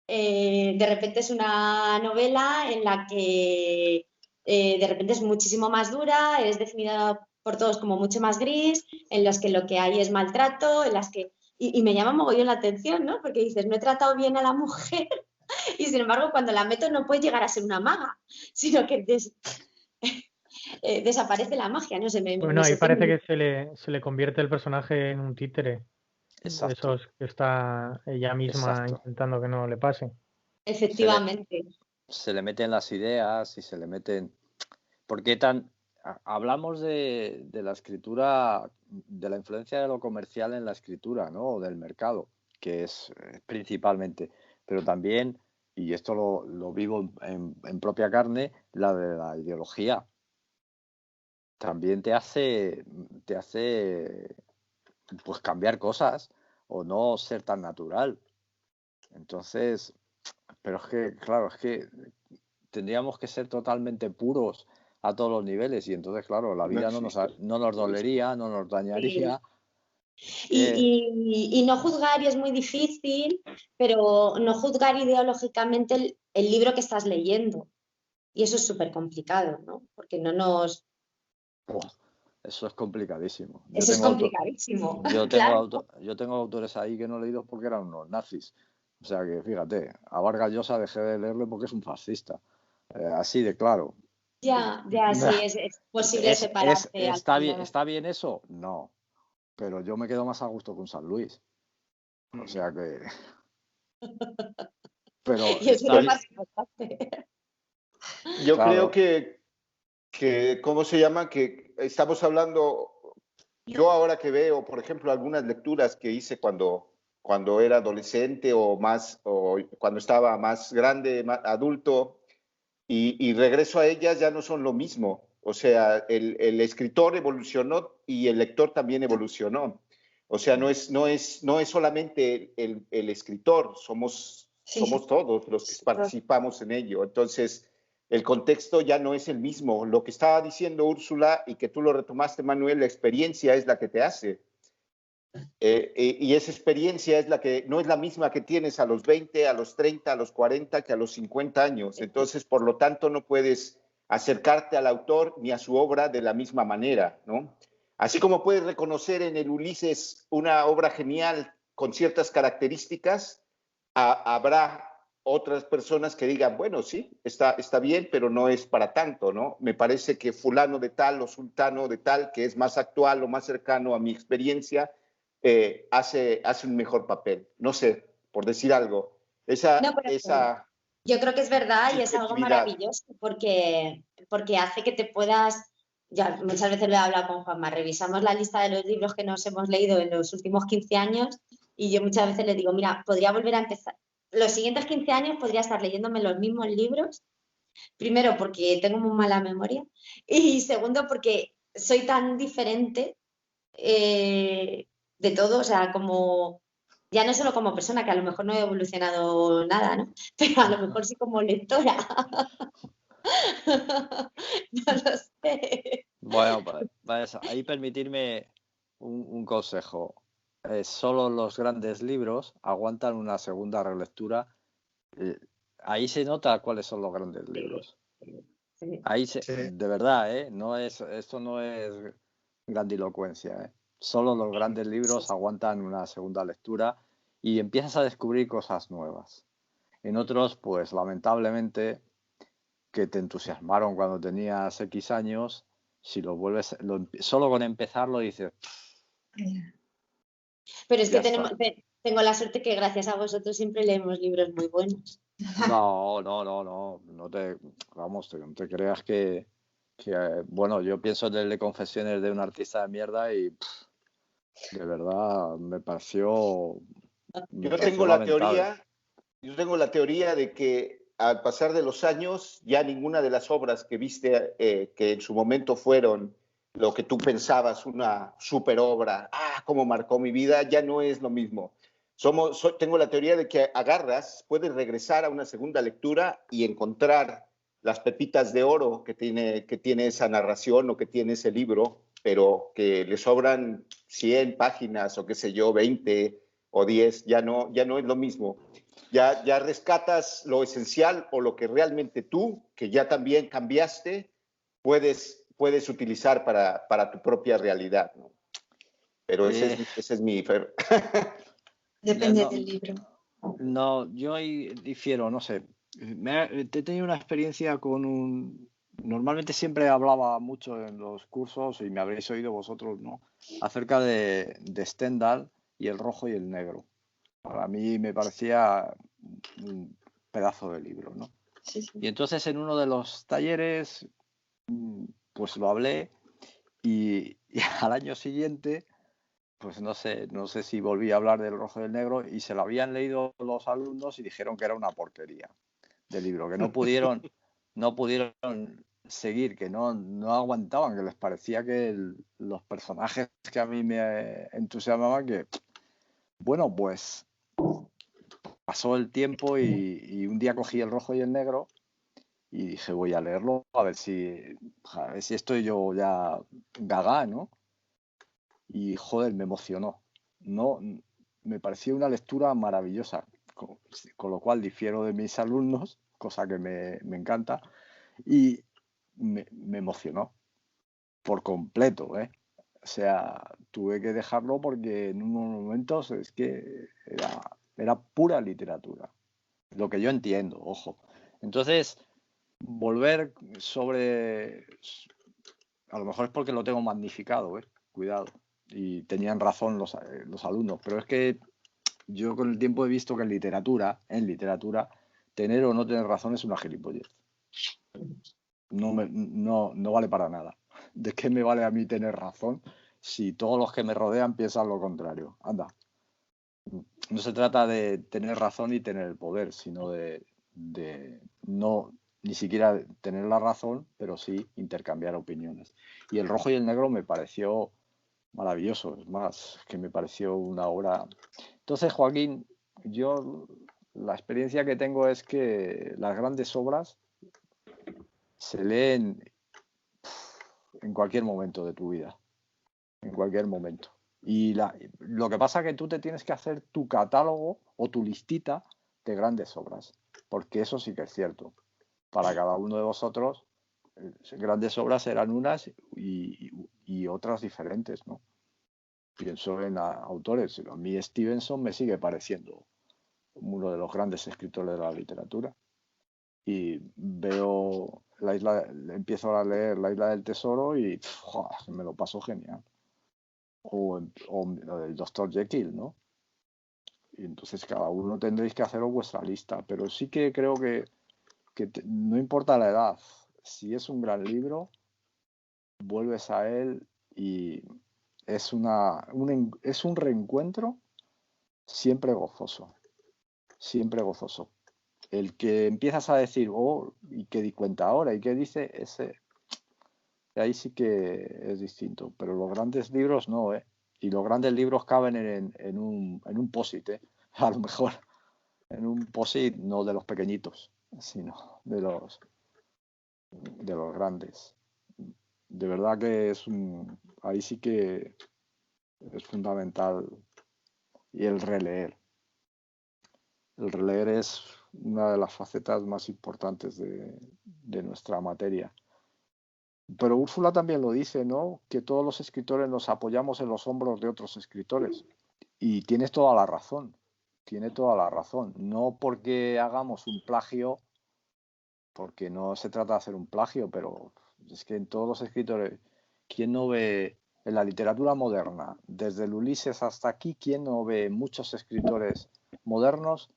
De repente es una novela en la que de repente es muchísimo más dura, es definida por todos como mucho más gris, en los que lo que hay es maltrato, en las que... Y me llama mogollón la atención, ¿no? Porque dices, no he tratado bien a la mujer y sin embargo cuando la meto no puede llegar a ser una maga, sino que desaparece la magia, no sé, Bueno, ahí sorprende parece mucho. que se le convierte el personaje en un títere. De Exacto, esos que está ella misma exacto. intentando que no le pase. Efectivamente. Se le meten las ideas y se le meten... Porque hablamos de la escritura, de la influencia de lo comercial en la escritura, ¿no? O del mercado, que es principalmente, pero también, y esto lo vivo en propia carne, la de la ideología. También te hace pues cambiar cosas o no ser tan natural. Entonces, pero es que, claro, es que tendríamos que ser totalmente puros a todos los niveles y entonces, claro, la No vida no existe. nos dolería, no nos dañaría. Y no juzgar, y es muy difícil, pero no juzgar ideológicamente el libro que estás leyendo. Y eso es súper complicado, ¿no? Porque no nos... Buah, eso es complicadísimo. Eso es complicadísimo, claro. Yo tengo autores ahí que no he leído porque eran unos nazis. O sea que, fíjate, a Vargas Llosa dejé de leerle porque es un fascista. Así de claro. Ya, sí, es posible separarse al final. ¿Está bien eso? No. Pero yo me quedo más a gusto con San Luis. O sea que... Pero Y eso es está lo bien. más importante. Yo creo Claro. que, ¿cómo se llama? Que estamos hablando, yo ahora que veo, por ejemplo, algunas lecturas que hice cuando era adolescente o cuando estaba más grande, más adulto, y regreso a ellas, ya no son lo mismo. O sea, el escritor evolucionó y el lector también evolucionó. O sea, no es solamente el escritor, somos todos los que participamos en ello. Entonces, el contexto ya no es el mismo. Lo que estaba diciendo Úrsula y que tú lo retomaste, Manuel, la experiencia es la que te hace. Y esa experiencia es la que no es la misma que tienes a los 20, a los 30, a los 40 que a los 50 años. Entonces, por lo tanto, no puedes acercarte al autor ni a su obra de la misma manera, ¿no? Así como puedes reconocer en el Ulises una obra genial con ciertas características, habrá otras personas que digan, bueno, sí, está bien, pero no es para tanto, ¿no? Me parece que fulano de tal o sultano de tal, que es más actual o más cercano a mi experiencia, hace un mejor papel. No sé, por decir algo. No, pero yo creo que es verdad y es algo subjetividad. maravilloso porque hace que te puedas, ya muchas veces lo he hablado con Juanma, revisamos la lista de los libros que nos hemos leído en los últimos 15 años y yo muchas veces le digo, mira, podría volver a empezar, los siguientes 15 años podría estar leyéndome los mismos libros, primero porque tengo muy mala memoria y segundo porque soy tan diferente de todo, o sea, como ya no solo como persona, que a lo mejor no he evolucionado nada, ¿no? Pero a lo mejor sí como lectora. No lo sé. Bueno, ahí permitirme un consejo. Solo los grandes libros aguantan una segunda relectura. Eh, Ahí se nota cuáles son los grandes libros. Sí. De verdad, esto no es grandilocuencia, ¿eh? Solo los grandes libros aguantan una segunda lectura y empiezas a descubrir cosas nuevas. En otros, pues lamentablemente, que te entusiasmaron cuando tenías X años, si lo vuelves, solo con empezarlo dices, Pero es que ya está. tengo la suerte que gracias a vosotros siempre leemos libros muy buenos. No te creas que bueno, yo pienso en el de Confesiones de un artista de mierda y de verdad me pareció Yo tengo la lamentable. teoría de que al pasar de los años, ya ninguna de las obras que viste, que en su momento fueron lo que tú pensabas una super obra, cómo marcó mi vida, ya no es lo mismo. Tengo la teoría de que puedes regresar a una segunda lectura y encontrar las pepitas de oro que tiene esa narración o que tiene ese libro, pero que le sobran 100 páginas o qué sé yo, 20 o 10, ya no es lo mismo. Ya rescatas lo esencial o lo que realmente tú, que ya también cambiaste, puedes utilizar para tu propia realidad, ¿no? Pero ese es mi... Depende no, del libro. No, yo ahí difiero, no sé. He tenido una experiencia con un... Normalmente siempre hablaba mucho en los cursos, y me habréis oído vosotros, ¿no? Acerca de Stendhal y el rojo y el negro. Para mí me parecía un pedazo de libro, ¿no? Sí, sí. Y entonces en uno de los talleres, pues lo hablé y al año siguiente, pues no sé si volví a hablar del rojo y el negro y se lo habían leído los alumnos y dijeron que era una porquería de libro, que no pudieron seguir, que no aguantaban, que les parecía que los personajes que a mí me entusiasmaban, que bueno, pues pasó el tiempo y un día cogí el rojo y el negro y dije, voy a leerlo a ver si estoy yo ya gaga, ¿no? Y joder, me emocionó. No, me pareció una lectura maravillosa, con lo cual difiero de mis alumnos, cosa que me encanta, y me emocionó por completo, ¿eh? O sea, tuve que dejarlo porque en unos momentos es que era pura literatura. Lo que yo entiendo, ojo. Entonces, volver sobre... A lo mejor es porque lo tengo magnificado, ¿eh? Cuidado. Y tenían razón los alumnos. Pero es que yo con el tiempo he visto que en literatura, tener o no tener razón es una gilipollez. No vale para nada. ¿De qué me vale a mí tener razón si todos los que me rodean piensan lo contrario? Anda. No se trata de tener razón y tener el poder, sino de no ni siquiera tener la razón, pero sí intercambiar opiniones. Y el rojo y el negro me pareció maravilloso, es más, que me pareció una obra. Entonces, Joaquín, yo la experiencia que tengo es que las grandes obras se leen en cualquier momento de tu vida, en cualquier momento. Y lo que pasa es que tú te tienes que hacer tu catálogo o tu listita de grandes obras, porque eso sí que es cierto. Para cada uno de vosotros, grandes obras eran unas y otras diferentes, ¿no? Pienso en autores. A mí Stevenson me sigue pareciendo uno de los grandes escritores de la literatura. Y veo empiezo a leer La Isla del Tesoro y me lo paso genial. O el Dr. Jekyll, ¿no? Y entonces cada uno tendréis que haceros vuestra lista. Pero sí que creo que no importa la edad. Si es un gran libro, vuelves a él y es un reencuentro siempre gozoso. Siempre gozoso. El que empiezas a decir, oh, ¿y qué di cuenta ahora? ¿Y qué dice? Ahí sí que es distinto. Pero los grandes libros no, ¿eh? Y los grandes libros caben en un POSIT, ¿eh? A lo mejor en un POSIT, no de los pequeñitos, sino de los grandes. De verdad que ahí sí que es fundamental. Y el releer. El releer es una de las facetas más importantes de nuestra materia. Pero Úrsula también lo dice, ¿no? Que todos los escritores nos apoyamos en los hombros de otros escritores. Y tienes toda la razón. Tiene toda la razón. No porque hagamos un plagio, porque no se trata de hacer un plagio, pero es que en todos los escritores, ¿quién no ve en la literatura moderna, desde el Ulises hasta aquí, quién no ve muchos escritores modernos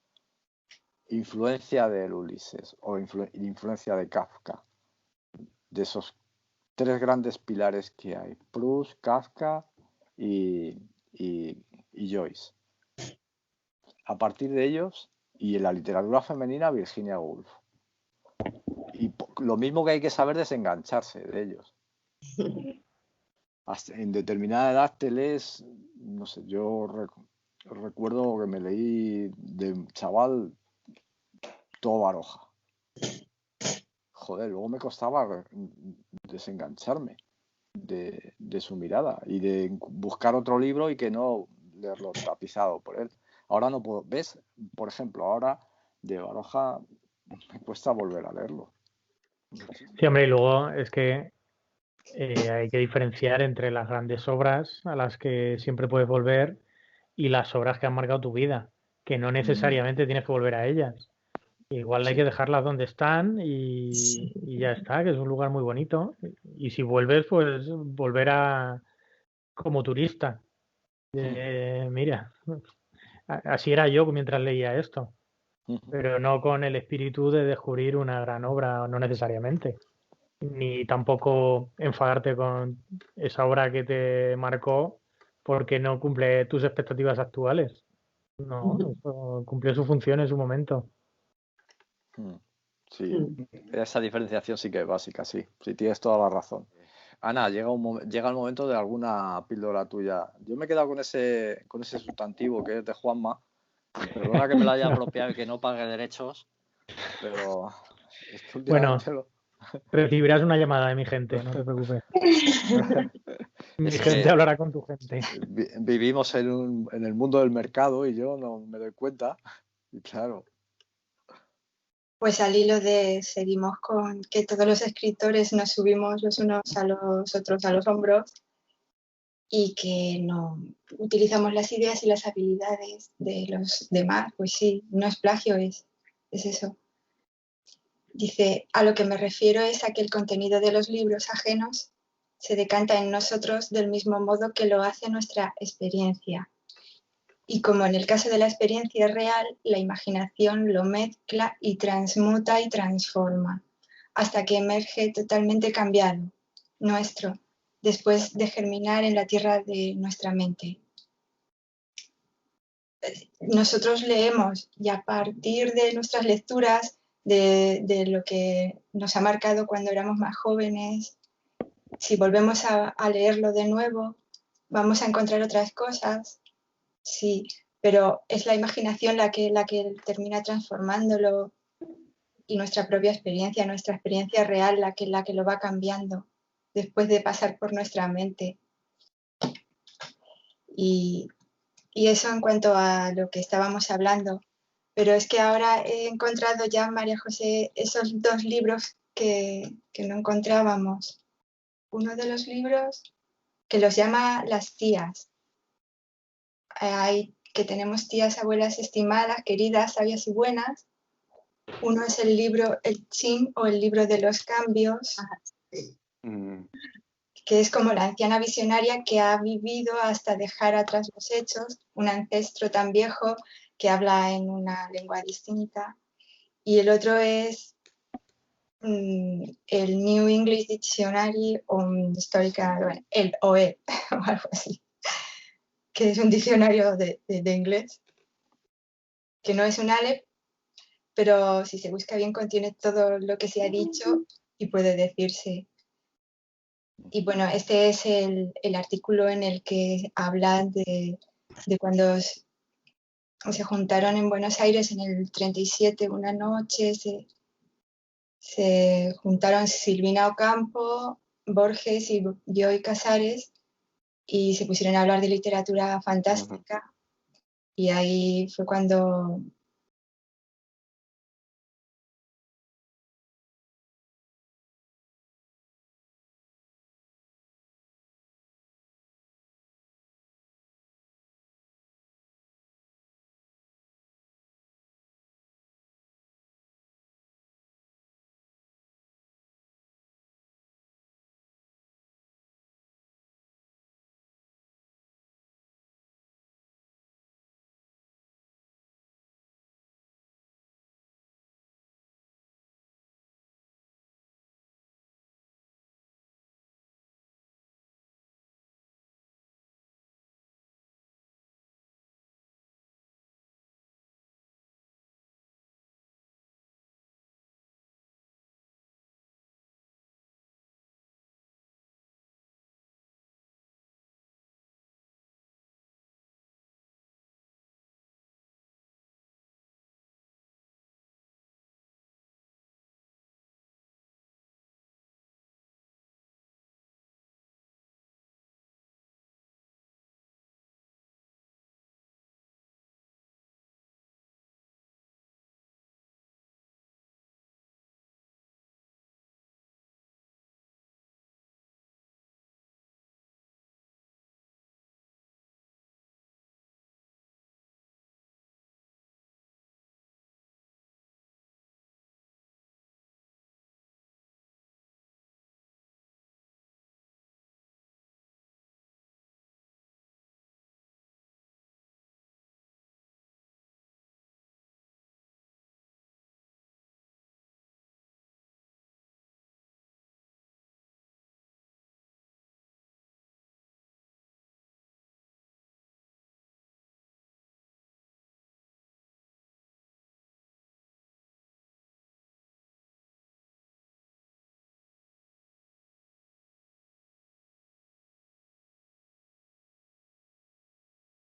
influencia del Ulises o influencia de Kafka, de esos tres grandes pilares que hay, Proust, Kafka y Joyce. A partir de ellos, y en la literatura femenina, Virginia Woolf. Y lo mismo que hay que saber desengancharse de ellos. Hasta en determinada edad te lees, no sé, yo recuerdo que me leí de chaval todo Baroja. joder, luego me costaba desengancharme de su mirada y de buscar otro libro y que no leerlo tapizado por él. Ahora no puedo, ¿ves? Por ejemplo, ahora de Baroja me cuesta volver a leerlo. Sí, hombre, y luego es que hay que diferenciar entre las grandes obras a las que siempre puedes volver y las obras que han marcado tu vida, que no necesariamente tienes que volver a ellas. Igual hay que dejarlas donde están y ya está, que es un lugar muy bonito. Y si vuelves, pues volver a como turista. Mira, así era yo mientras leía esto, pero no con el espíritu de descubrir una gran obra, no necesariamente. Ni tampoco enfadarte con esa obra que te marcó porque no cumple tus expectativas actuales. No, eso cumplió su función en su momento. Sí, esa diferenciación sí que es básica, sí tienes toda la razón. Ana, llega el momento de alguna píldora tuya. Yo me he quedado con ese sustantivo que es de Juanma. Perdona que me lo haya apropiado y que no pague derechos, pero es que últimamente Bueno, recibirás una llamada de mi gente, no te preocupes. Mi gente hablará con tu gente. Vivimos en el mundo del mercado y yo no me doy cuenta. Y claro. Pues al hilo de seguimos con que todos los escritores nos subimos los unos a los otros a los hombros y que no utilizamos las ideas y las habilidades de los demás, pues sí, no es plagio, es eso. Dice, a lo que me refiero es a que el contenido de los libros ajenos se decanta en nosotros del mismo modo que lo hace nuestra experiencia. Y como en el caso de la experiencia real, la imaginación lo mezcla y transmuta y transforma, hasta que emerge totalmente cambiado, nuestro, después de germinar en la tierra de nuestra mente. Nosotros leemos y a partir de nuestras lecturas, de lo que nos ha marcado cuando éramos más jóvenes, si volvemos a leerlo de nuevo, vamos a encontrar otras cosas. Sí, pero es la imaginación la que termina transformándolo y nuestra experiencia real, la que lo va cambiando después de pasar por nuestra mente. Y eso en cuanto a lo que estábamos hablando. Pero es que ahora he encontrado ya, María José, esos dos libros que no encontrábamos. Uno de los libros que los llama Las tías. Hay que tenemos tías, abuelas estimadas, queridas, sabias y buenas. Uno es el libro El Chin o el libro de los cambios, que es como la anciana visionaria que ha vivido hasta dejar atrás los hechos, un ancestro tan viejo que habla en una lengua distinta. Y el otro es el New English Dictionary o Historical, el OE, o algo así, que es un diccionario de inglés, que no es un Aleph, pero si se busca bien contiene todo lo que se ha dicho y puede decirse. Y bueno, este es el artículo en el que habla de cuando se juntaron en Buenos Aires en el 37 una noche, se juntaron Silvina Ocampo, Borges y Bioy Casares y se pusieron a hablar de literatura fantástica. Y ahí fue cuando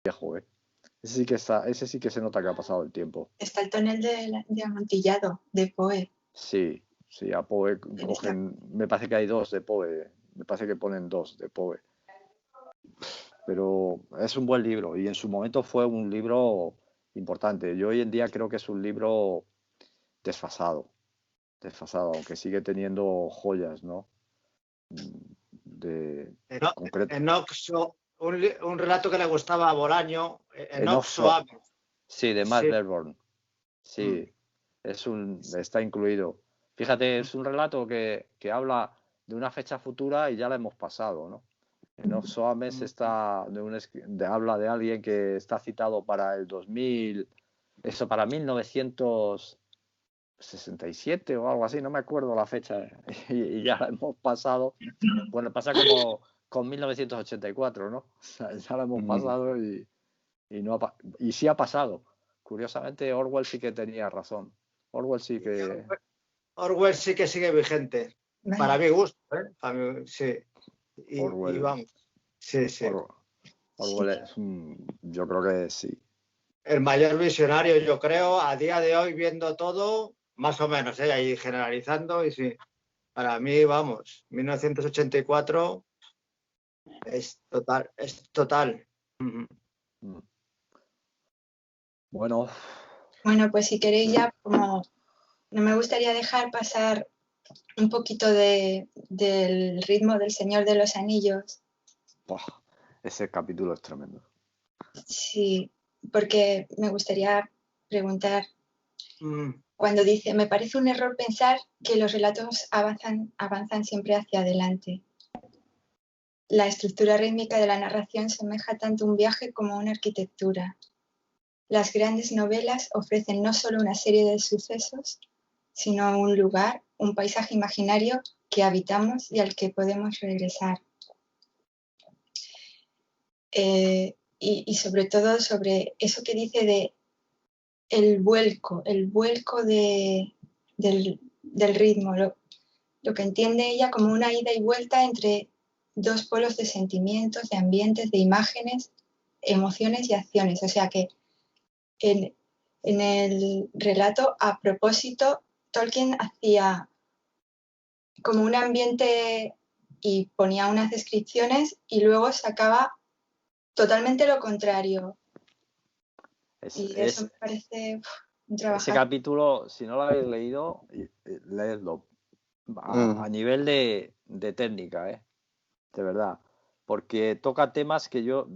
viejo, ¿eh? Ese sí que se nota que ha pasado el tiempo. Está el tonel de Amontillado, de Poe. Sí, a Poe cogen, me parece que hay 2 de Poe, me parece que ponen 2 de Poe. Pero es un buen libro y en su momento fue un libro importante. Yo hoy en día creo que es un libro desfasado, aunque sigue teniendo joyas, ¿no? De concreto. Enoxo, un relato que le gustaba a Bolaño, Enoxo Ames. Sí, de Matt Melbourne. Sí, está incluido. Fíjate, es un relato que habla de una fecha futura y ya la hemos pasado, ¿no? Enoxo Ames habla de alguien que está citado para el 2000, eso para 1967 o algo así, no me acuerdo la fecha, y ya la hemos pasado. Bueno, pasa como con 1984, ¿no? O sea, ya la hemos pasado y sí ha pasado. Curiosamente, Orwell sí que tenía razón. Orwell sí que sigue vigente. Para mi gusto, ¿eh? Sí. Orwell, y vamos. Sí. Orwell es yo creo que sí. El mayor visionario, yo creo, a día de hoy, viendo todo, más o menos, ahí generalizando, y sí. Para mí, vamos, 1984 es total. Bueno, pues si queréis ya, como no me gustaría dejar pasar un poquito del ritmo del Señor de los Anillos. Ese capítulo es tremendo. Sí, porque me gustaría preguntar, cuando dice, me parece un error pensar que los relatos avanzan siempre hacia adelante. La estructura rítmica de la narración semeja tanto un viaje como una arquitectura. Las grandes novelas ofrecen no solo una serie de sucesos, sino un lugar, un paisaje imaginario que habitamos y al que podemos regresar. Y sobre todo sobre eso que dice de el vuelco del ritmo, lo que entiende ella como una ida y vuelta entre dos polos de sentimientos, de ambientes, de imágenes, emociones y acciones. O sea que en el relato, a propósito, Tolkien hacía como un ambiente y ponía unas descripciones y luego sacaba totalmente lo contrario. Y eso me parece un trabajo. Ese capítulo, si no lo habéis leído, leedlo. A nivel de técnica, de verdad. Porque toca temas que yo,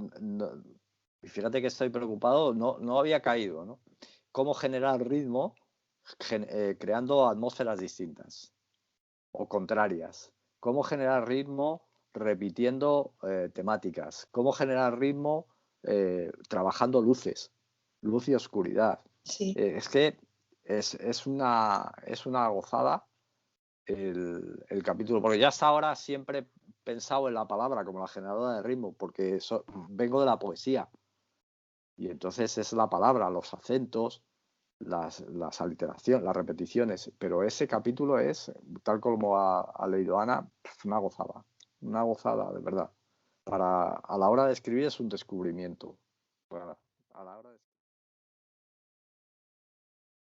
fíjate que estoy preocupado, no había caído, ¿no? Cómo generar ritmo creando atmósferas distintas o contrarias. Cómo generar ritmo repitiendo temáticas. Cómo generar ritmo trabajando luz y oscuridad. Sí. Es que es una gozada el capítulo, porque ya hasta ahora siempre he pensado en la palabra como la generadora de ritmo, porque vengo de la poesía. Y entonces es la palabra, los acentos, las aliteraciones, las repeticiones. Pero ese capítulo es, tal como ha leído Ana, una gozada, de verdad. A la hora de escribir es un descubrimiento. A la hora de